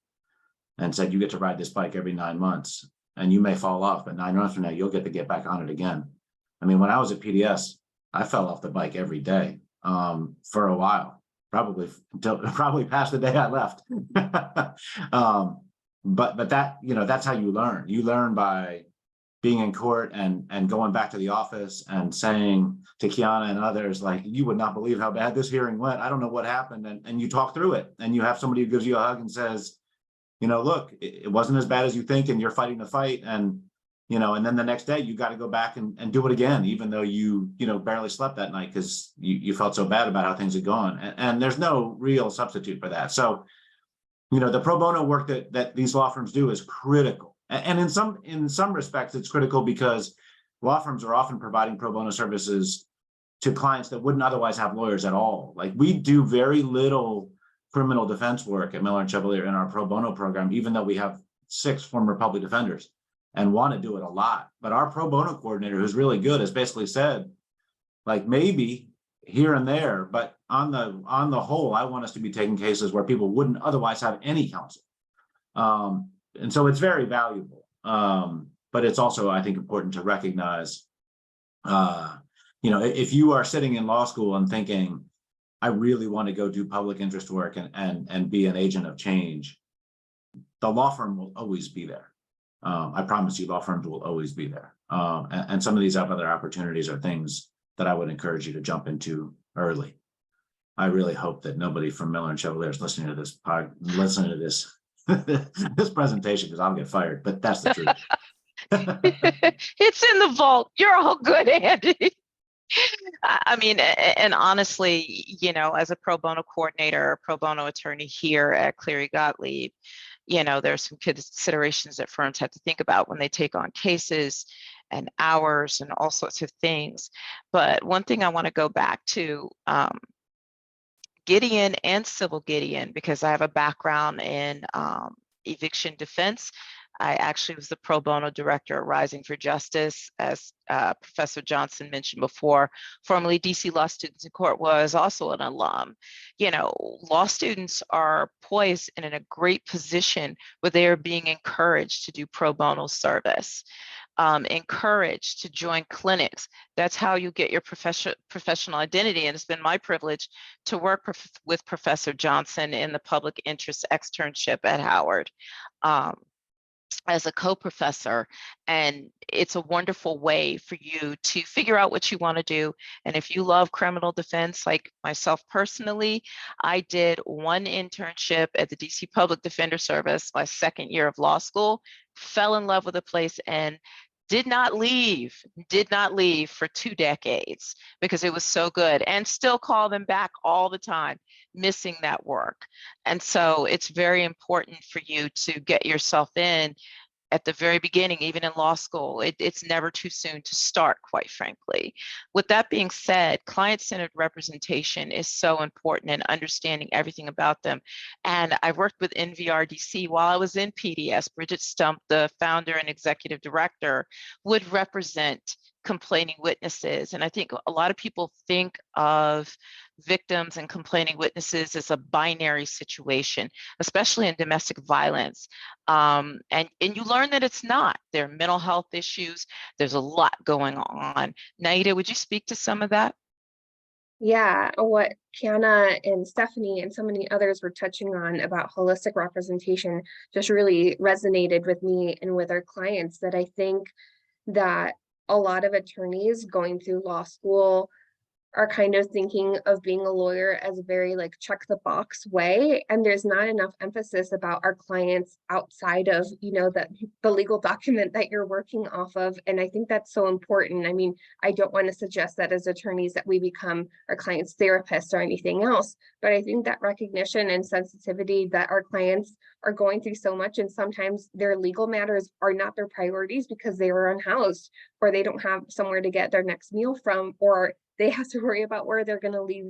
and said, you get to ride this bike every 9 months, and you may fall off, but 9 months from now, you'll get back on it again. I mean, when I was at PDS, I fell off the bike every day for a while, probably past the day I left. But that, that's how you learn. You learn by being in court and going back to the office and saying to Kiana and others, like, you would not believe how bad this hearing went. I don't know what happened. And you talk through it, and you have somebody who gives you a hug and says, look, it wasn't as bad as you think, and you're fighting the fight. And, and then the next day you got to go back and do it again, even though you barely slept that night because you felt so bad about how things had gone. And there's no real substitute for that. So, the pro bono work that these law firms do is critical. And in some respects, it's critical because law firms are often providing pro bono services to clients that wouldn't otherwise have lawyers at all. Like, we do very little criminal defense work at Miller and Chevalier in our pro bono program, even though we have 6 former public defenders and want to do it a lot. But our pro bono coordinator, who's really good, has basically said, like, maybe here and there, but on the whole, I want us to be taking cases where people wouldn't otherwise have any counsel. And so it's very valuable. But it's also, I think, important to recognize, you know, if you are sitting in law school and thinking, I really want to go do public interest work and be an agent of change, the law firm will always be there. I promise you, law firms will always be there. And some of these other opportunities are things that I would encourage you to jump into early. I really hope that nobody from Miller and Chevalier is listening to this this presentation, because I'll get fired, but that's the truth. It's in the vault. You're all good, Andy. I mean, and honestly, you know, as a pro bono coordinator, pro bono attorney here at Cleary Gottlieb, you know, there's some considerations that firms have to think about when they take on cases and hours and all sorts of things. But one thing I want to go back to, Gideon and Civil Gideon, because I have a background in eviction defense. I actually was the pro bono director at Rising for Justice, as Professor Johnson mentioned before. Formerly DC Law Students in Court, was also an alum. You know, law students are poised and in a great position where they are being encouraged to do pro bono service, encouraged to join clinics. That's how you get your professional identity. And it's been my privilege to work with Professor Johnson in the public interest externship at Howard. As a co-professor, and it's a wonderful way for you to figure out what you want to do. And if you love criminal defense, like myself personally, I did one internship at the DC Public Defender Service my second year of law school, fell in love with the place, and did not leave for 2 decades because it was so good, and still call them back all the time, missing that work. And so it's very important for you to get yourself in at the very beginning, even in law school. It's never too soon to start, quite frankly. With that being said, client-centered representation is so important in understanding everything about them. And I worked with NVRDC while I was in PDS. Bridget Stump, the founder and executive director, would represent complaining witnesses. And I think a lot of people think of victims and complaining witnesses as a binary situation, especially in domestic violence. And you learn that it's not. There are mental health issues. There's a lot going on. Naida, would you speak to some of that? Yeah, what Kiana and Stephanie and so many others were touching on about holistic representation just really resonated with me and with our clients, that I think that a lot of attorneys going through law school are kind of thinking of being a lawyer as a very like check the box way, and there's not enough emphasis about our clients outside of, you know, the legal document that you're working off of. And I think that's so important. I mean, I don't want to suggest that as attorneys that we become our clients' therapists or anything else, but I think that recognition and sensitivity that our clients are going through so much, and sometimes their legal matters are not their priorities because they are unhoused, or they don't have somewhere to get their next meal from, or they have to worry about where they're going to leave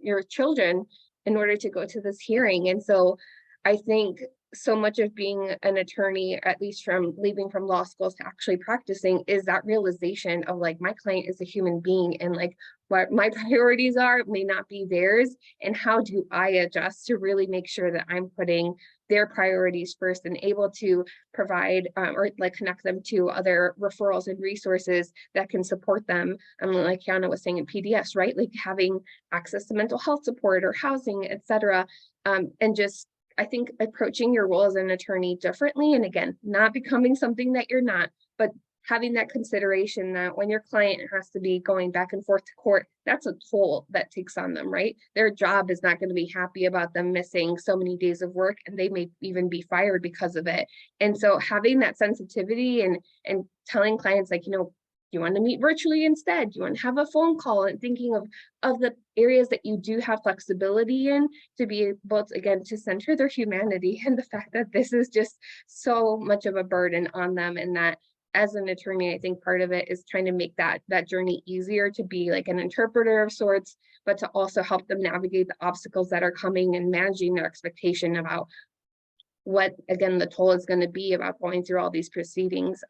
your children in order to go to this hearing. And so I think so much of being an attorney, at least from leaving from law schools to actually practicing, is that realization of like, my client is a human being, and like what my priorities are may not be theirs, and how do I adjust to really make sure that I'm putting their priorities first and able to provide or like connect them to other referrals and resources that can support them. Like Kiana was saying in PDS, right? Like having access to mental health support or housing, etc. And just, I think, approaching your role as an attorney differently. And again, not becoming something that you're not, but having that consideration that when your client has to be going back and forth to court, that's a toll that takes on them, right? Their job is not going to be happy about them missing so many days of work, and they may even be fired because of it. And so having that sensitivity and telling clients, like, you know, you want to meet virtually instead, you want to have a phone call, and thinking of the areas that you do have flexibility in, to be able to, again, to center their humanity and the fact that this is just so much of a burden on them, and that as an attorney, I think part of it is trying to make that journey easier, to be like an interpreter of sorts, but to also help them navigate the obstacles that are coming and managing their expectation about what, again, the toll is going to be about going through all these proceedings.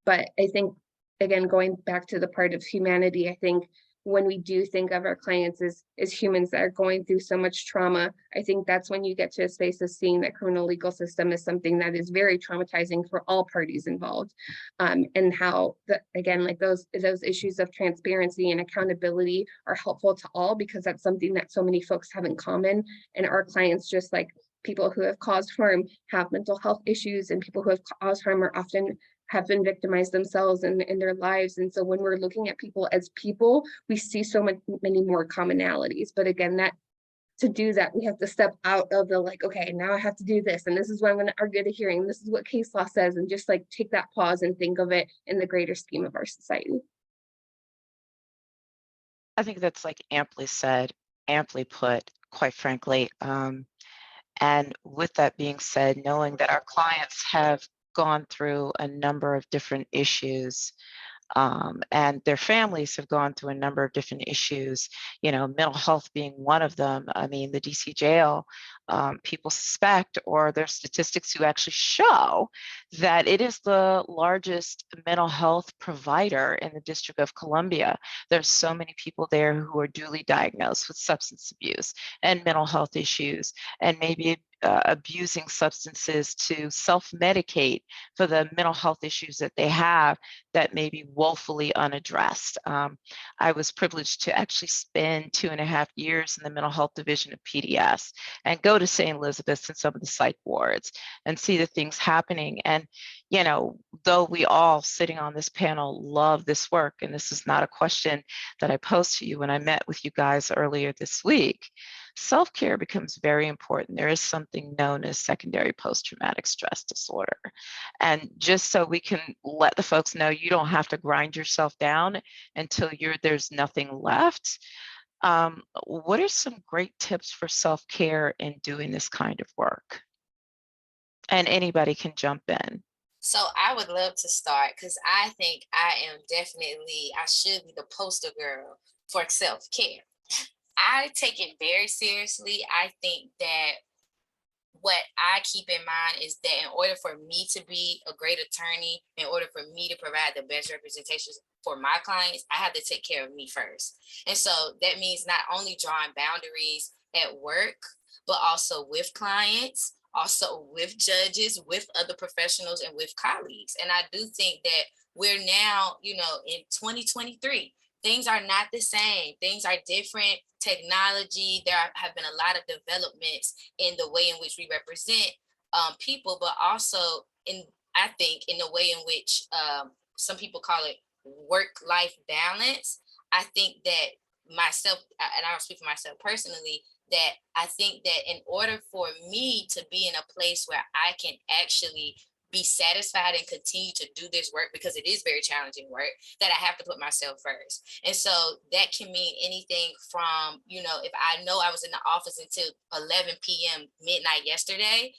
But I think, again, going back to the part of humanity, I think when we do think of our clients as humans that are going through so much trauma, I think that's when you get to a space of seeing that criminal legal system is something that is very traumatizing for all parties involved. And how, again, like those issues of transparency and accountability are helpful to all, because that's something that so many folks have in common. And our clients, just like people who have caused harm, have mental health issues, and people who have caused harm are often have been victimized themselves in their lives. And so when we're looking at people as people, we see so many more commonalities. But again, that to do that, we have to step out of the like, okay, now I have to do this, and this is what I'm going to argue at a hearing, this is what case law says, and just like take that pause and think of it in the greater scheme of our society. I think that's like amply said, amply put, quite frankly. And with that being said, knowing that our clients have gone through a number of different issues, and their families have gone through a number of different issues, mental health being one of them. I mean, the DC jail, people suspect, or there's statistics who actually show that it is the largest mental health provider in the District of Columbia. There's so many people there who are duly diagnosed with substance abuse and mental health issues, and maybe abusing substances to self-medicate for the mental health issues that they have that may be woefully unaddressed. I was privileged to actually spend 2.5 years in the mental health division of PDS and go to St. Elizabeth's and some of the psych wards and see the things happening. And, though we all sitting on this panel love this work, and this is not a question that I posed to you when I met with you guys earlier this week, self-care becomes very important. There is something known as secondary post-traumatic stress disorder. And just so we can let the folks know, you don't have to grind yourself down until there's nothing left. What are some great tips for self-care in doing this kind of work? And anybody can jump in. So I would love to start, because I think I should be the poster girl for self-care. I take it very seriously. I think that what I keep in mind is that in order for me to be a great attorney, in order for me to provide the best representations for my clients, I have to take care of me first. And so that means not only drawing boundaries at work, but also with clients, also with judges, with other professionals, and with colleagues. And I do think that we're now, in 2023, things are not the same. Things are different. Technology, there have been a lot of developments in the way in which we represent people, but also I think in the way in which some people call it work-life balance. I think that myself, and I'll speak for myself personally, that I think that in order for me to be in a place where I can actually be satisfied and continue to do this work, because it is very challenging work, that I have to put myself first. And so that can mean anything from, if I know I was in the office until 11 p.m. midnight yesterday,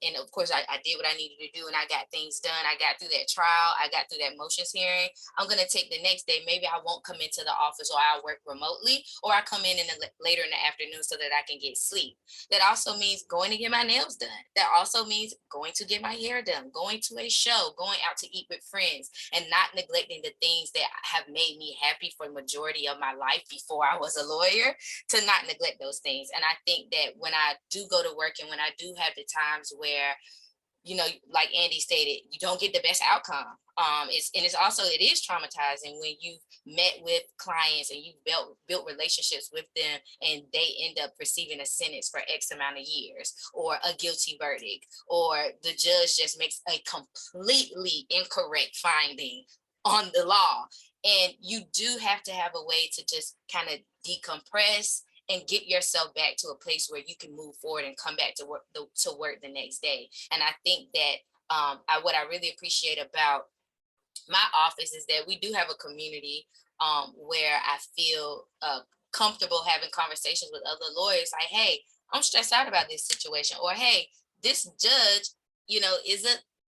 and of course I did what I needed to do and I got things done. I got through that trial. I got through that motions hearing. I'm going to take the next day. Maybe I won't come into the office, or I'll work remotely, or I come in later in the afternoon so that I can get sleep. That also means going to get my nails done. That also means going to get my hair done, going to a show, going out to eat with friends, and not neglecting the things that have made me happy for the majority of my life before I was a lawyer, to not neglect those things. And I think that when I do go to work and when I do have the times where, like Andy stated, you don't get the best outcome. It is traumatizing when you've met with clients and you've built relationships with them, and they end up receiving a sentence for X amount of years, or a guilty verdict, or the judge just makes a completely incorrect finding on the law. And you do have to have a way to just kind of decompress and get yourself back to a place where you can move forward and come back to work the next day. And I think that what I really appreciate about my office is that we do have a community where I feel comfortable having conversations with other lawyers, like, hey, I'm stressed out about this situation, or hey, this judge, is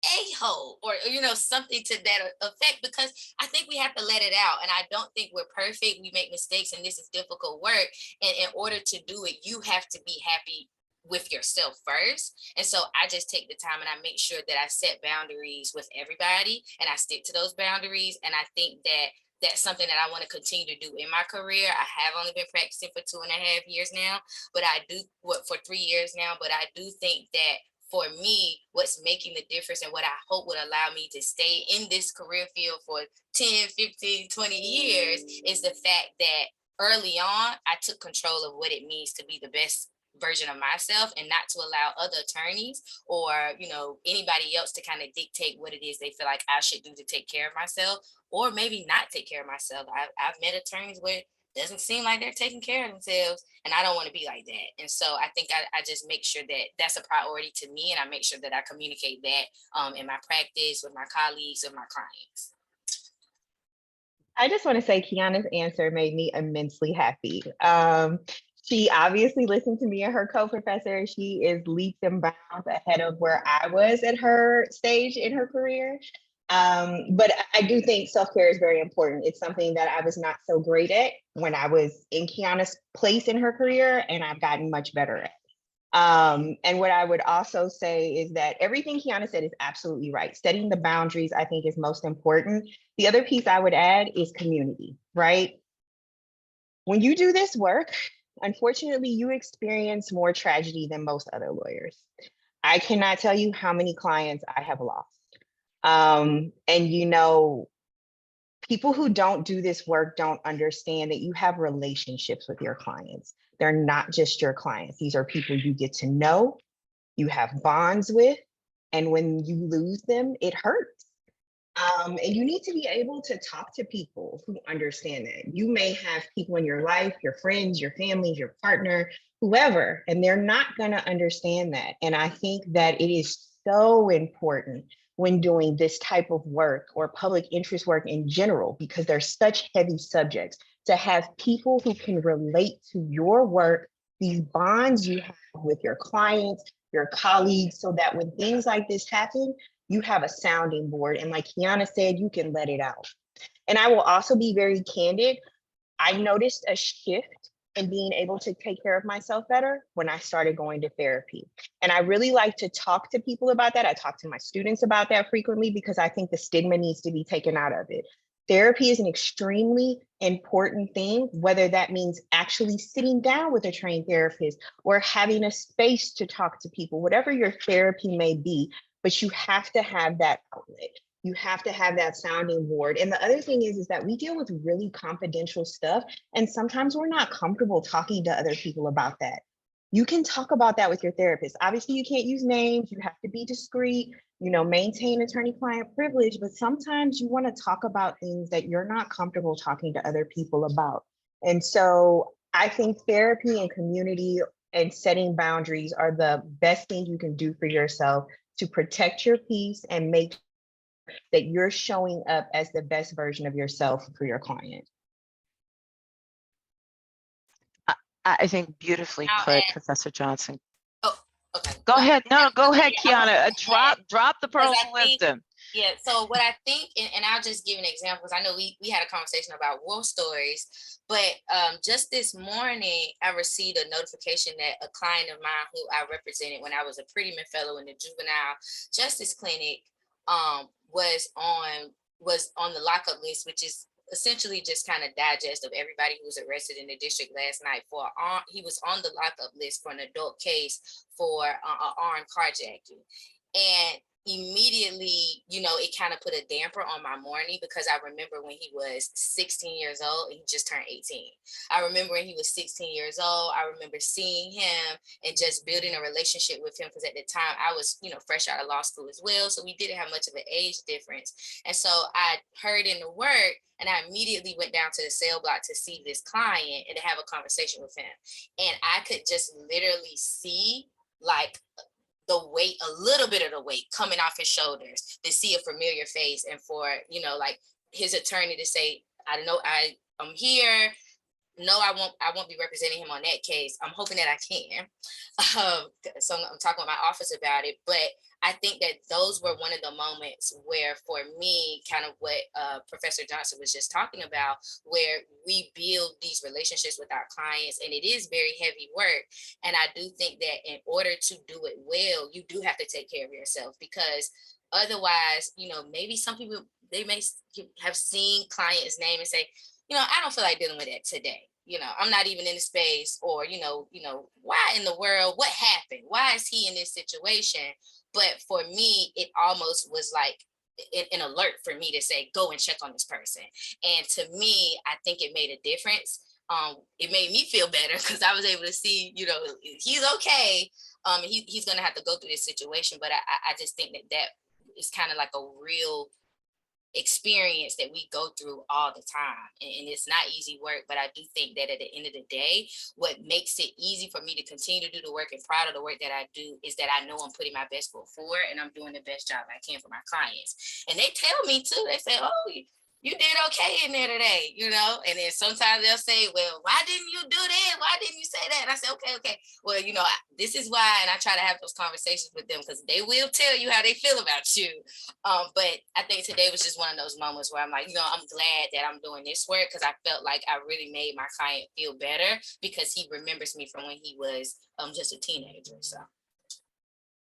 a-hole or something to that effect, because I think we have to let it out. And I don't think we're perfect. We make mistakes and this is difficult work. And in order to do it, you have to be happy with yourself first. And so I just take the time and I make sure that I set boundaries with everybody and I stick to those boundaries. And I think that that's something that I want to continue to do in my career. I have only been practicing for 2.5 years now, but I do for 3 years now, but I do think that for me, what's making the difference and what I hope would allow me to stay in this career field for 10, 15, 20 years is the fact that early on, I took control of what it means to be the best version of myself and not to allow other attorneys or anybody else to kind of dictate what it is they feel like I should do to take care of myself or maybe not take care of myself. I've met attorneys where it doesn't seem like they're taking care of themselves, and I don't want to be like that. And so I think I just make sure that that's a priority to me, and I make sure that I communicate that in my practice with my colleagues and my clients. I just want to say Kiana's answer made me immensely happy. She obviously listened to me and her co-professor. She is leaps and bounds ahead of where I was at her stage in her career. But I do think self-care is very important. It's something that I was not so great at when I was in Kiana's place in her career, and I've gotten much better at. And what I would also say is that everything Kiana said is absolutely right. Setting the boundaries, I think, is most important. The other piece I would add is community, right? When you do this work, unfortunately, you experience more tragedy than most other lawyers. I cannot tell you how many clients I have lost. And people who don't do this work don't understand that you have relationships with your clients. They're not just your clients. These are people you get to know, you have bonds with, and when you lose them, it hurts. And you need to be able to talk to people who understand that. You may have people in your life, your friends, your family, your partner, whoever, and they're not going to understand that. And I think that it is so important when doing this type of work or public interest work in general, because they're such heavy subjects, to have people who can relate to your work, these bonds you have with your clients, your colleagues, so that when things like this happen, you have a sounding board. And like Kiana said, you can let it out. And I will also be very candid. I noticed a shift in being able to take care of myself better when I started going to therapy. And I really like to talk to people about that. I talk to my students about that frequently because I think the stigma needs to be taken out of it. Therapy is an extremely important thing, whether that means actually sitting down with a trained therapist or having a space to talk to people, whatever your therapy may be, but you have to have that outlet. You have to have that sounding board. And the other thing is that we deal with really confidential stuff, and sometimes we're not comfortable talking to other people about that. You can talk about that with your therapist. Obviously, you can't use names. You have to be discreet, maintain attorney-client privilege, but sometimes you want to talk about things that you're not comfortable talking to other people about. And so I think therapy and community and setting boundaries are the best thing you can do for yourself to protect your peace and make that you're showing up as the best version of yourself for your client. I think beautifully Now, put, Professor Johnson. Oh, okay. Go ahead. No, go ahead, Yeah, Kiana. Drop the pearls of wisdom. Yeah, so what I think, and I'll just give an example, because I know we had a conversation about war stories, but just this morning, I received a notification that a client of mine who I represented when I was a Prettyman Fellow in the Juvenile Justice Clinic was on the lockup list, which is essentially just kind of digest of everybody who was arrested in the district last night he was on the lockup list for an adult case for armed carjacking. And immediately, it kind of put a damper on my morning, because I remember when he was 16 years old and he just turned 18. I remember when he was 16 years old, I remember seeing him and just building a relationship with him, because at the time I was, fresh out of law school as well. So we didn't have much of an age difference. And so I heard in the work, and I immediately went down to the cell block to see this client and to have a conversation with him. And I could just literally see like the weight, a little bit of the weight coming off his shoulders, to see a familiar face, and for, like his attorney to say, I don't know, I'm here, no, I won't be representing him on that case. I'm hoping that I can. So I'm talking with my office about it, but I think that those were one of the moments where, for me, kind of what Professor Johnson was just talking about, where we build these relationships with our clients, and it is very heavy work. And I do think that in order to do it well, you do have to take care of yourself, because otherwise, maybe some people, they may have seen client's name and say, I don't feel like dealing with that today. I'm not even in the space, or, why in the world, what happened? Why is he in this situation? But for me, it almost was like an alert for me to say, go and check on this person. And to me, I think it made a difference. It made me feel better because I was able to see, he's okay. He's going to have to go through this situation. But I just think that is kind of like a real experience that we go through all the time, and it's not easy work. But I do think that at the end of the day, what makes it easy for me to continue to do the work and proud of the work that I do is that I know I'm putting my best foot forward, and I'm doing the best job I can for my clients. And they tell me too, they say, oh, you did okay in there today, and then sometimes they'll say, well, why didn't you do that? Why didn't you say that? And I say, okay. Well, this is why, and I try to have those conversations with them, because they will tell you how they feel about you. But I think today was just one of those moments where I'm like, I'm glad that I'm doing this work, because I felt like I really made my client feel better, because he remembers me from when he was just a teenager. So.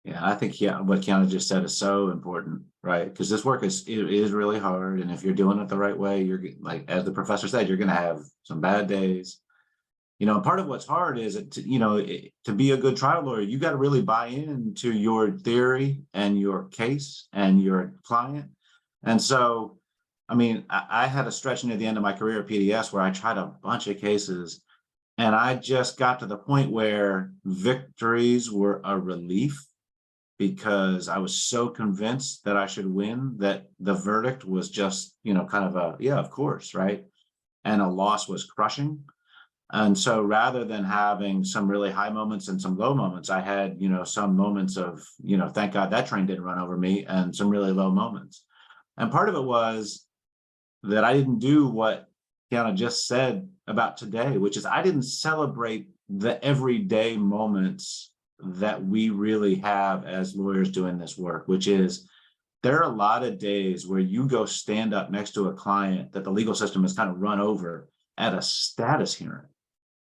Yeah, I think what Kiana just said is so important, right? Because this work is really hard, and if you're doing it the right way, you're like, as the professor said, you're going to have some bad days. Part of what's hard is to be a good trial lawyer, you got to really buy into your theory and your case and your client. And so, I had a stretch near the end of my career at PDS where I tried a bunch of cases, and I just got to the point where victories were a relief, because I was so convinced that I should win that the verdict was just, kind of a, yeah, of course, right? And a loss was crushing. And so rather than having some really high moments and some low moments, I had, some moments of, thank God that train didn't run over me, and some really low moments. And part of it was that I didn't do what Kiana just said about today, which is I didn't celebrate the everyday moments that we really have as lawyers doing this work, which is there are a lot of days where you go stand up next to a client that the legal system has kind of run over at a status hearing.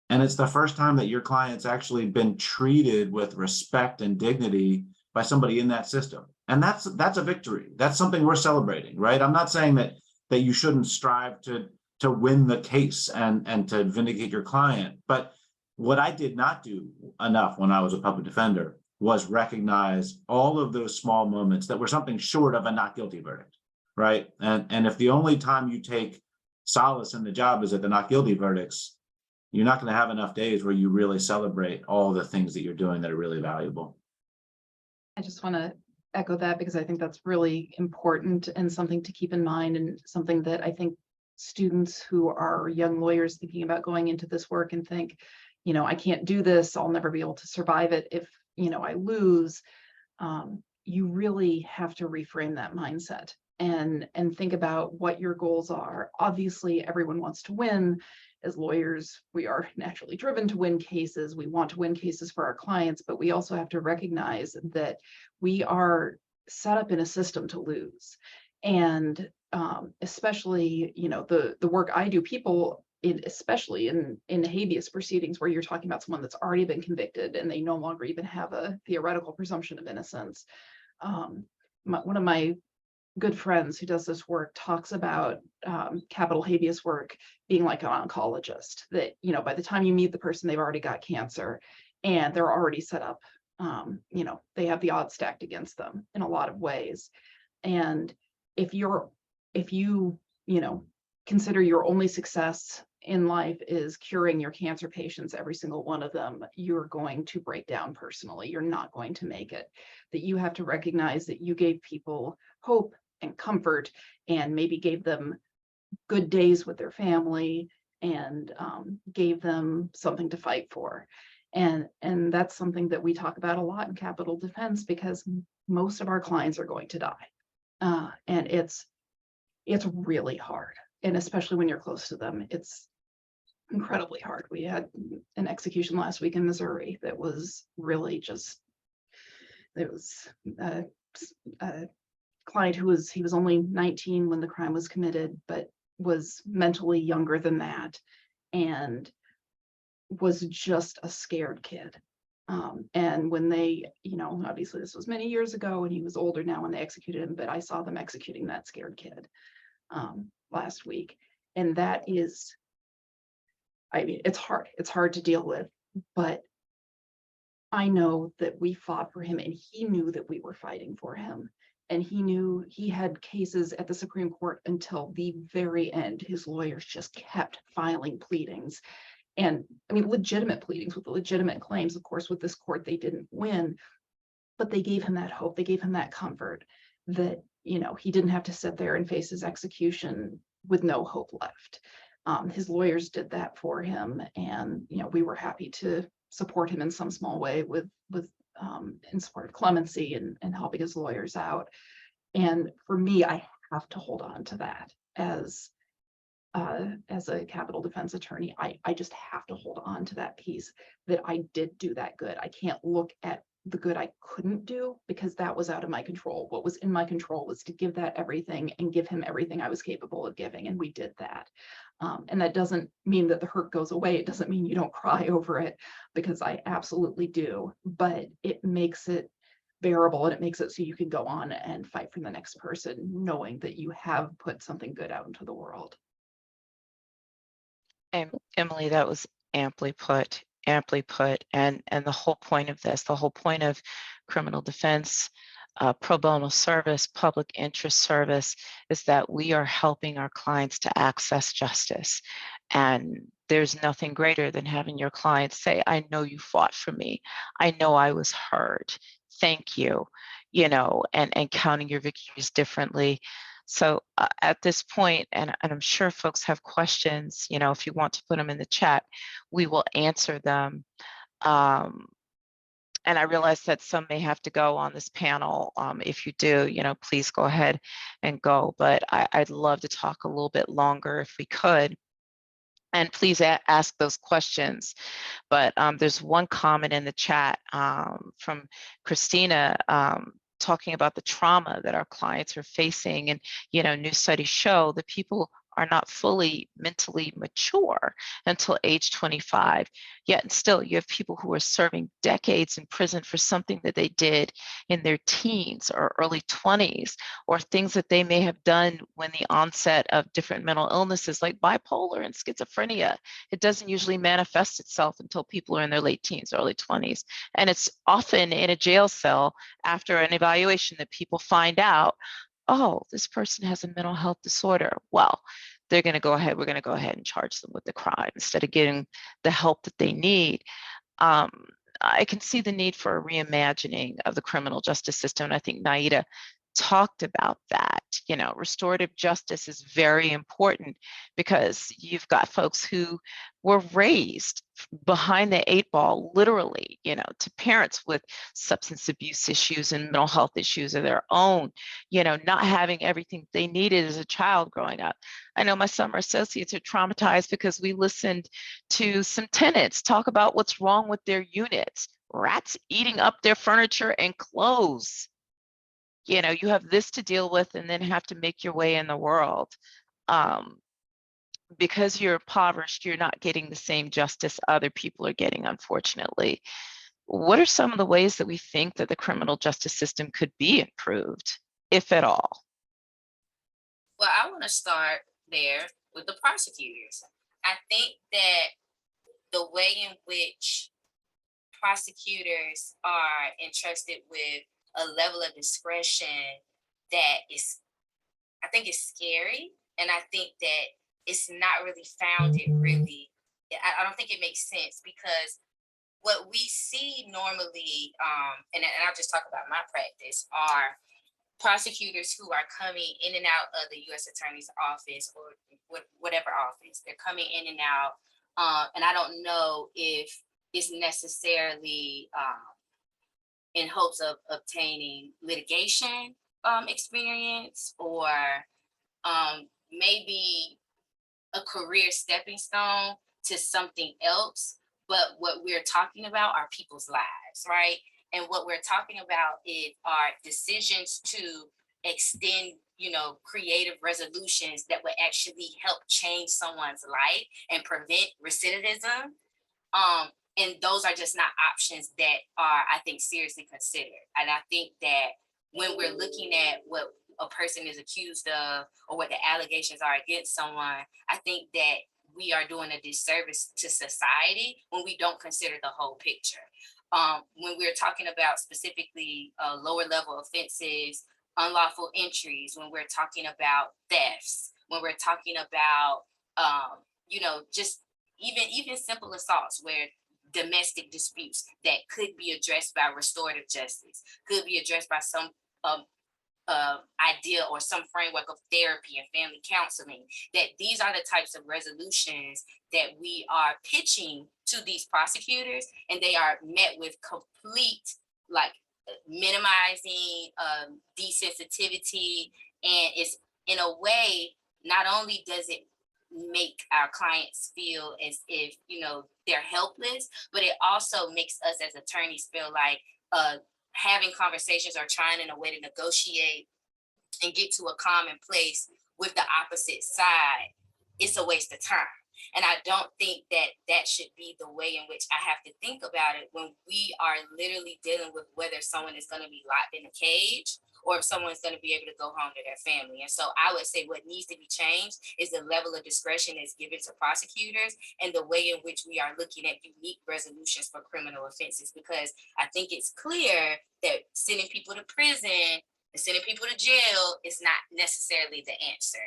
And it's the first time that your client's actually been treated with respect and dignity by somebody in that system. And that's a victory. That's something we're celebrating, right? I'm not saying that you shouldn't strive to win the case and to vindicate your client, but what I did not do enough when I was a public defender was recognize all of those small moments that were something short of a not guilty verdict, right? And if the only time you take solace in the job is at the not guilty verdicts, you're not going to have enough days where you really celebrate all the things that you're doing that are really valuable. I just want to echo that, because I think that's really important and something to keep in mind, and something that I think students who are young lawyers thinking about going into this work and think, I can't do this, I'll never be able to survive it if, I lose. You really have to reframe that mindset and think about what your goals are. Obviously, everyone wants to win. As lawyers, we are naturally driven to win cases. We want to win cases for our clients, but we also have to recognize that we are set up in a system to lose. And especially, the work I do, people, especially in habeas proceedings, where you're talking about someone that's already been convicted and they no longer even have a theoretical presumption of innocence. One of my good friends who does this work talks about capital habeas work being like an oncologist, that, by the time you meet the person, they've already got cancer and they're already set up. They have the odds stacked against them in a lot of ways. And if you consider your only success in life is curing your cancer patients, every single one of them, you're going to break down personally. You're not going to make it. That you have to recognize that you gave people hope and comfort, and maybe gave them good days with their family, and gave them something to fight for. And that's something that we talk about a lot in capital defense, because most of our clients are going to die. And it's really hard. And especially when you're close to them, it's incredibly hard. We had an execution last week in Missouri that was really just, it was a client he was only 19 when the crime was committed, but was mentally younger than that and was just a scared kid. And when they, obviously this was many years ago and he was older now when they executed him, but I saw them executing that scared kid last week. And that is, I mean, it's hard to deal with, but I know that we fought for him and he knew that we were fighting for him. And he knew he had cases at the Supreme Court until the very end. His lawyers just kept filing pleadings. And I mean, legitimate pleadings with legitimate claims. Of course, with this court, they didn't win, but they gave him that hope. They gave him that comfort that, he didn't have to sit there and face his execution with no hope left. His lawyers did that for him. And, we were happy to support him in some small way with in support of clemency and helping his lawyers out. And for me, I have to hold on to that as a capital defense attorney. I just have to hold on to that piece that I did do that good. I can't look at the good I couldn't do because that was out of my control. What was in my control was to give that everything and give him everything I was capable of giving. And we did that. And that doesn't mean that the hurt goes away. It doesn't mean you don't cry over it, because I absolutely do, but it makes it bearable and it makes it so you can go on and fight for the next person, knowing that you have put something good out into the world. And Emily, that was amply put. And the whole point of this, the whole point of criminal defense, pro bono service, public interest service, is that we are helping our clients to access justice. And there's nothing greater than having your clients say, I know you fought for me. I know I was hurt. Thank you, and counting your victories differently. So at this point, and I'm sure folks have questions, if you want to put them in the chat, we will answer them. And I realize that some may have to go on this panel. If you do, please go ahead and go. But I'd love to talk a little bit longer if we could. And please ask those questions. But there's one comment in the chat from Christina talking about the trauma that our clients are facing. And, new studies show that people are not fully mentally mature until age 25. Yet still, you have people who are serving decades in prison for something that they did in their teens or early 20s, or things that they may have done when the onset of different mental illnesses like bipolar and schizophrenia. It doesn't usually manifest itself until people are in their late teens, early 20s. And it's often in a jail cell after an evaluation that people find out, oh, this person has a mental health disorder. Well, we're going to go ahead and charge them with the crime instead of getting the help that they need. I can see the need for a reimagining of the criminal justice system. And I think Naida talked about that. Restorative justice is very important because you've got folks who were raised behind the 8 ball, literally, to parents with substance abuse issues and mental health issues of their own, not having everything they needed as a child growing up. I know my summer associates are traumatized because we listened to some tenants talk about what's wrong with their units, rats eating up their furniture and clothes. You have this to deal with and then have to make your way in the world. Because you're impoverished, you're not getting the same justice other people are getting, unfortunately. What are some of the ways that we think that the criminal justice system could be improved, if at all? Well, I want to start there with the prosecutors. I think that the way in which prosecutors are entrusted with a level of discretion that is, I think, is scary. And I think that it's not really founded really. I don't think it makes sense, because what we see normally, and I'll just talk about my practice, are prosecutors who are coming in and out of the U.S. Attorney's Office or whatever office. They're coming in and out. And I don't know if it's necessarily in hopes of obtaining litigation experience, or maybe a career stepping stone to something else, but what we're talking about are people's lives, right? And what we're talking about are decisions to extend, creative resolutions that would actually help change someone's life and prevent recidivism. And those are just not options that are, I think, seriously considered. And I think that when we're looking at what a person is accused of or what the allegations are against someone, I think that we are doing a disservice to society when we don't consider the whole picture. When we're talking about specifically lower level offenses, unlawful entries, when we're talking about thefts, when we're talking about, just even simple assaults where domestic disputes that could be addressed by restorative justice, could be addressed by some idea or some framework of therapy and family counseling, that these are the types of resolutions that we are pitching to these prosecutors, and they are met with complete minimizing desensitivity. And it's, in a way, not only does it make our clients feel as if they're helpless, but it also makes us as attorneys feel like having conversations or trying in a way to negotiate and get to a common place with the opposite side, it's a waste of time. And I don't think that that should be the way in which I have to think about it when we are literally dealing with whether someone is going to be locked in a cage or if someone's going to be able to go home to their family. And so I would say what needs to be changed is the level of discretion that's given to prosecutors and the way in which we are looking at unique resolutions for criminal offenses, because I think it's clear that sending people to prison and sending people to jail is not necessarily the answer.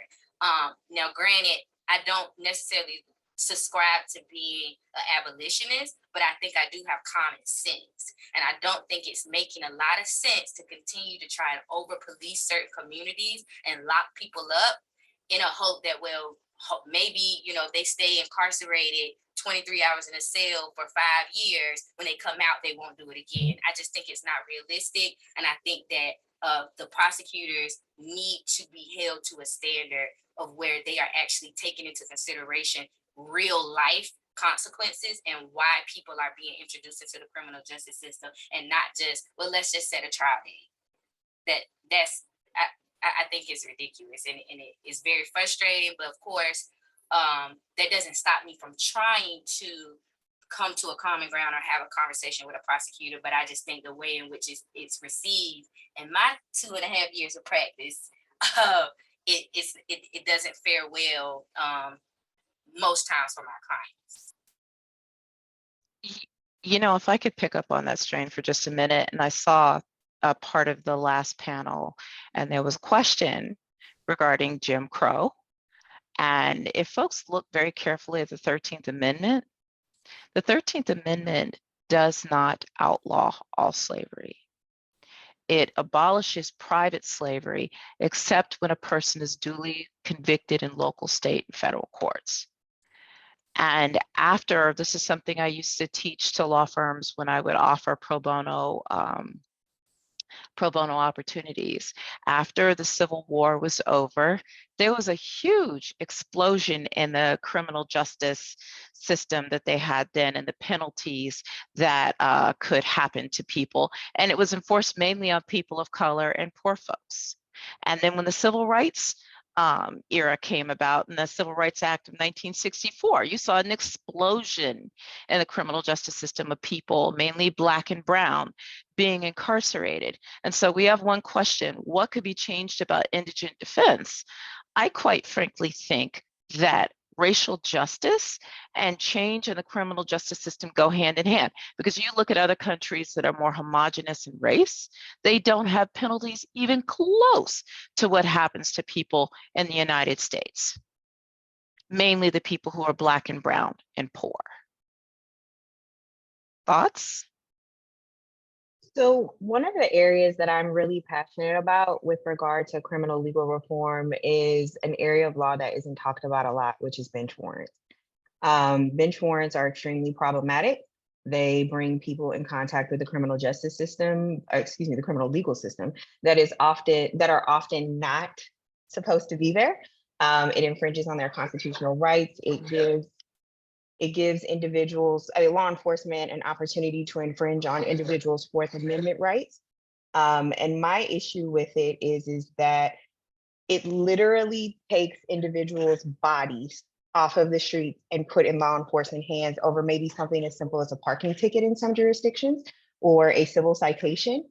Now, granted, I don't necessarily subscribe to being an abolitionist, but I think I do have common sense. And I don't think it's making a lot of sense to continue to try and over police certain communities and lock people up in a hope that, well, maybe, they stay incarcerated 23 hours in a cell for 5 years. When they come out, they won't do it again. I just think it's not realistic. And I think that the prosecutors need to be held to a standard of where they are actually taking into consideration real life consequences and why people are being introduced into the criminal justice system, and not just, well, let's just set a trial date. I think it's ridiculous, and it is very frustrating. But of course, that doesn't stop me from trying to come to a common ground or have a conversation with a prosecutor. But I just think the way in which it's received in my 2.5 years of practice, it doesn't fare well most times for my clients. If I could pick up on that strain for just a minute, and I saw a part of the last panel, and there was a question regarding Jim Crow. And if folks look very carefully at the 13th Amendment, the 13th Amendment does not outlaw all slavery. It abolishes private slavery, except when a person is duly convicted in local, state, and federal courts. And after, this is something I used to teach to law firms when I would offer pro bono opportunities. After the Civil War was over, there was a huge explosion in the criminal justice system that they had then, and the penalties that could happen to people. And it was enforced mainly on people of color and poor folks. And then when the Civil Rights era came about in the Civil Rights Act of 1964, you saw an explosion in the criminal justice system of people, mainly Black and brown, being incarcerated. And so we have one question: what could be changed about indigent defense? I quite frankly think that racial justice and change in the criminal justice system go hand in hand, because you look at other countries that are more homogenous in race, they don't have penalties even close to what happens to people in the United States, mainly the people who are Black and brown and poor. Thoughts? So one of the areas that I'm really passionate about with regard to criminal legal reform is an area of law that isn't talked about a lot, which is bench warrants. Bench warrants are extremely problematic. They bring people in contact with the criminal justice system, the criminal legal system that are often not supposed to be there. It infringes on their constitutional rights. It gives It gives individuals, law enforcement, an opportunity to infringe on individuals' Fourth Amendment rights. And my issue with it is that it literally takes individuals' bodies off of the streets and put in law enforcement hands over maybe something as simple as a parking ticket in some jurisdictions or a civil citation.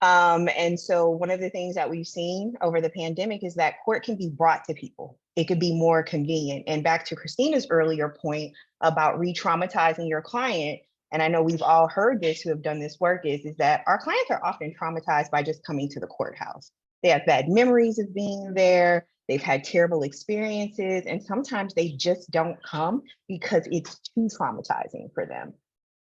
And so one of the things that we've seen over the pandemic is that court can be brought to people. It could be more convenient. And back to Christina's earlier point about re-traumatizing your client, and I know we've all heard this who have done this work, is that our clients are often traumatized by just coming to the courthouse. They have bad memories of being there. They've had terrible experiences, and sometimes they just don't come because it's too traumatizing for them.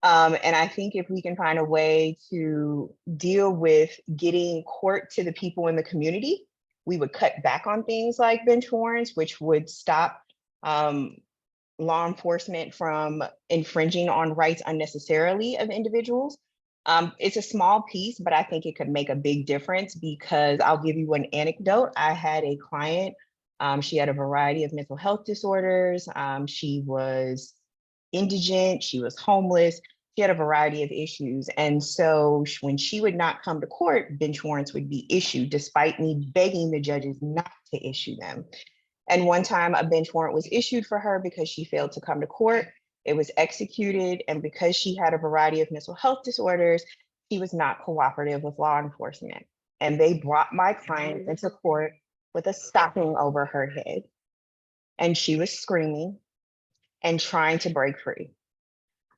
And I think if we can find a way to deal with getting court to the people in the community, we would cut back on things like bench warrants, which would stop law enforcement from infringing on rights unnecessarily of individuals. It's a small piece, but I think it could make a big difference, because I'll give you an anecdote. I had a client, she had a variety of mental health disorders. She was indigent, she was homeless, she had a variety of issues. And so when she would not come to court, bench warrants would be issued despite me begging the judges not to issue them. And one time a bench warrant was issued for her because she failed to come to court. It was executed, and because she had a variety of mental health disorders, she was not cooperative with law enforcement. And they brought my client into court with a stocking over her head. And she was screaming and trying to break free.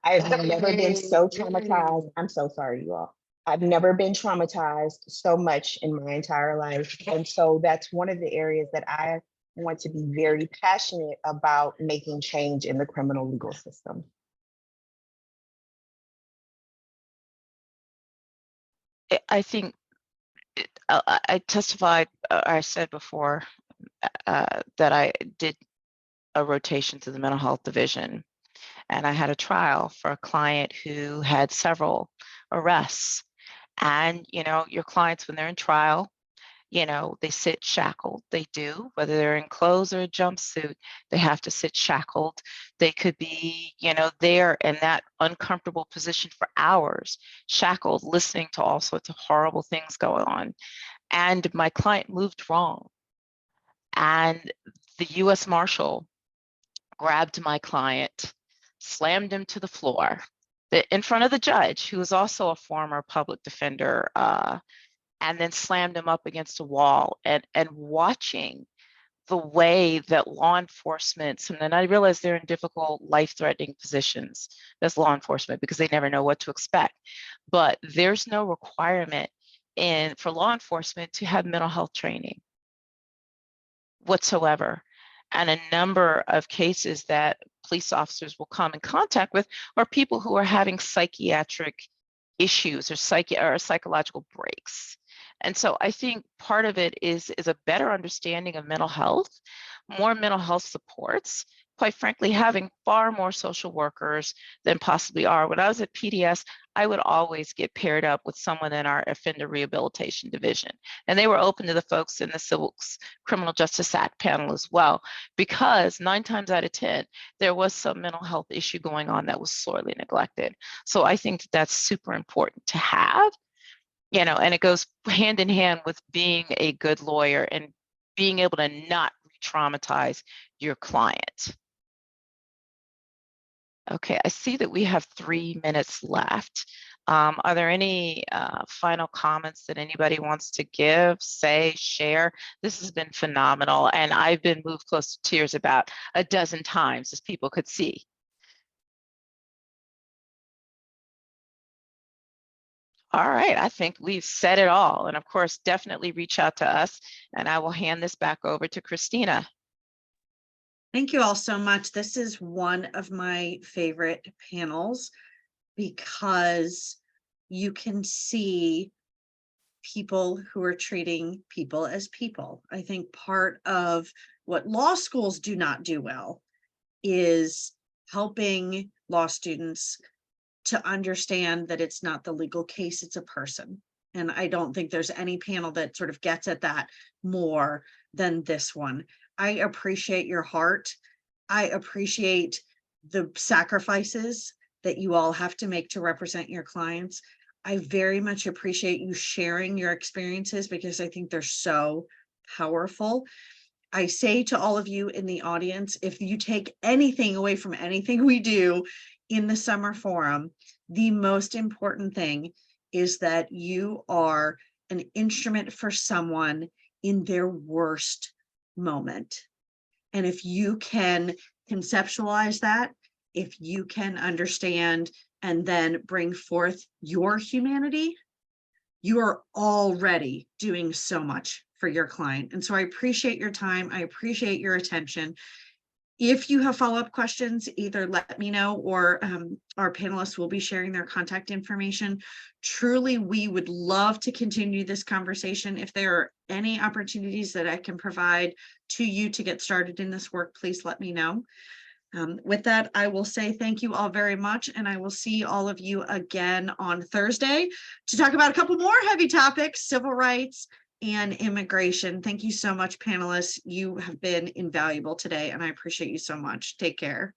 I have never been so traumatized. I'm so sorry, you all. I've never been traumatized so much in my entire life. And so that's one of the areas that I want to be very passionate about making change in the criminal legal system. I think I testified, I said before that I did a rotation to the mental health division, and I had a trial for a client who had several arrests. And, you know, your clients, when they're in trial, you know, they sit shackled. They do, whether they're in clothes or a jumpsuit, they have to sit shackled. They could be, you know, there in that uncomfortable position for hours, shackled, listening to all sorts of horrible things going on. And my client moved wrong. And the US Marshal grabbed my client, slammed him to the floor in front of the judge, who was also a former public defender, and then slammed him up against a wall. And watching the way that law enforcement, and then I realize they're in difficult, life-threatening positions as law enforcement because they never know what to expect. But there's no requirement for law enforcement to have mental health training whatsoever. And a number of cases that police officers will come in contact with are people who are having psychiatric issues or psychological breaks. And so I think part of it is a better understanding of mental health, more mental health supports, quite frankly, having far more social workers than possibly are. When I was at PDS, I would always get paired up with someone in our offender rehabilitation division. And they were open to the folks in the Civil Criminal Justice Act panel as well, because 9 times out of 10, there was some mental health issue going on that was sorely neglected. So I think that that's super important to have, you know, and it goes hand in hand with being a good lawyer and being able to not re-traumatize your client. Okay, I see that we have 3 minutes left. Are there any final comments that anybody wants to give, say, share? This has been phenomenal, and I've been moved close to tears about a dozen times, as people could see. All right, I think we've said it all. And of course, definitely reach out to us, and I will hand this back over to Christina. Thank you all so much. This is one of my favorite panels because you can see people who are treating people as people. I think part of what law schools do not do well is helping law students to understand that it's not the legal case, it's a person. And I don't think there's any panel that sort of gets at that more than this one. I appreciate your heart. I appreciate the sacrifices that you all have to make to represent your clients. I very much appreciate you sharing your experiences because I think they're so powerful. I say to all of you in the audience, if you take anything away from anything we do in the summer forum, the most important thing is that you are an instrument for someone in their worst moment. And if you can conceptualize that, if you can understand and then bring forth your humanity, you are already doing so much for your client. And so I appreciate your time. I appreciate your attention. If you have follow-up questions, either let me know or our panelists will be sharing their contact information. Truly, we would love to continue this conversation. If there are any opportunities that I can provide to you to get started in this work, please let me know. With that, I will say thank you all very much, and I will see all of you again on Thursday to talk about a couple more heavy topics, civil rights and immigration. Thank you so much, panelists. You have been invaluable today, and I appreciate you so much. Take care.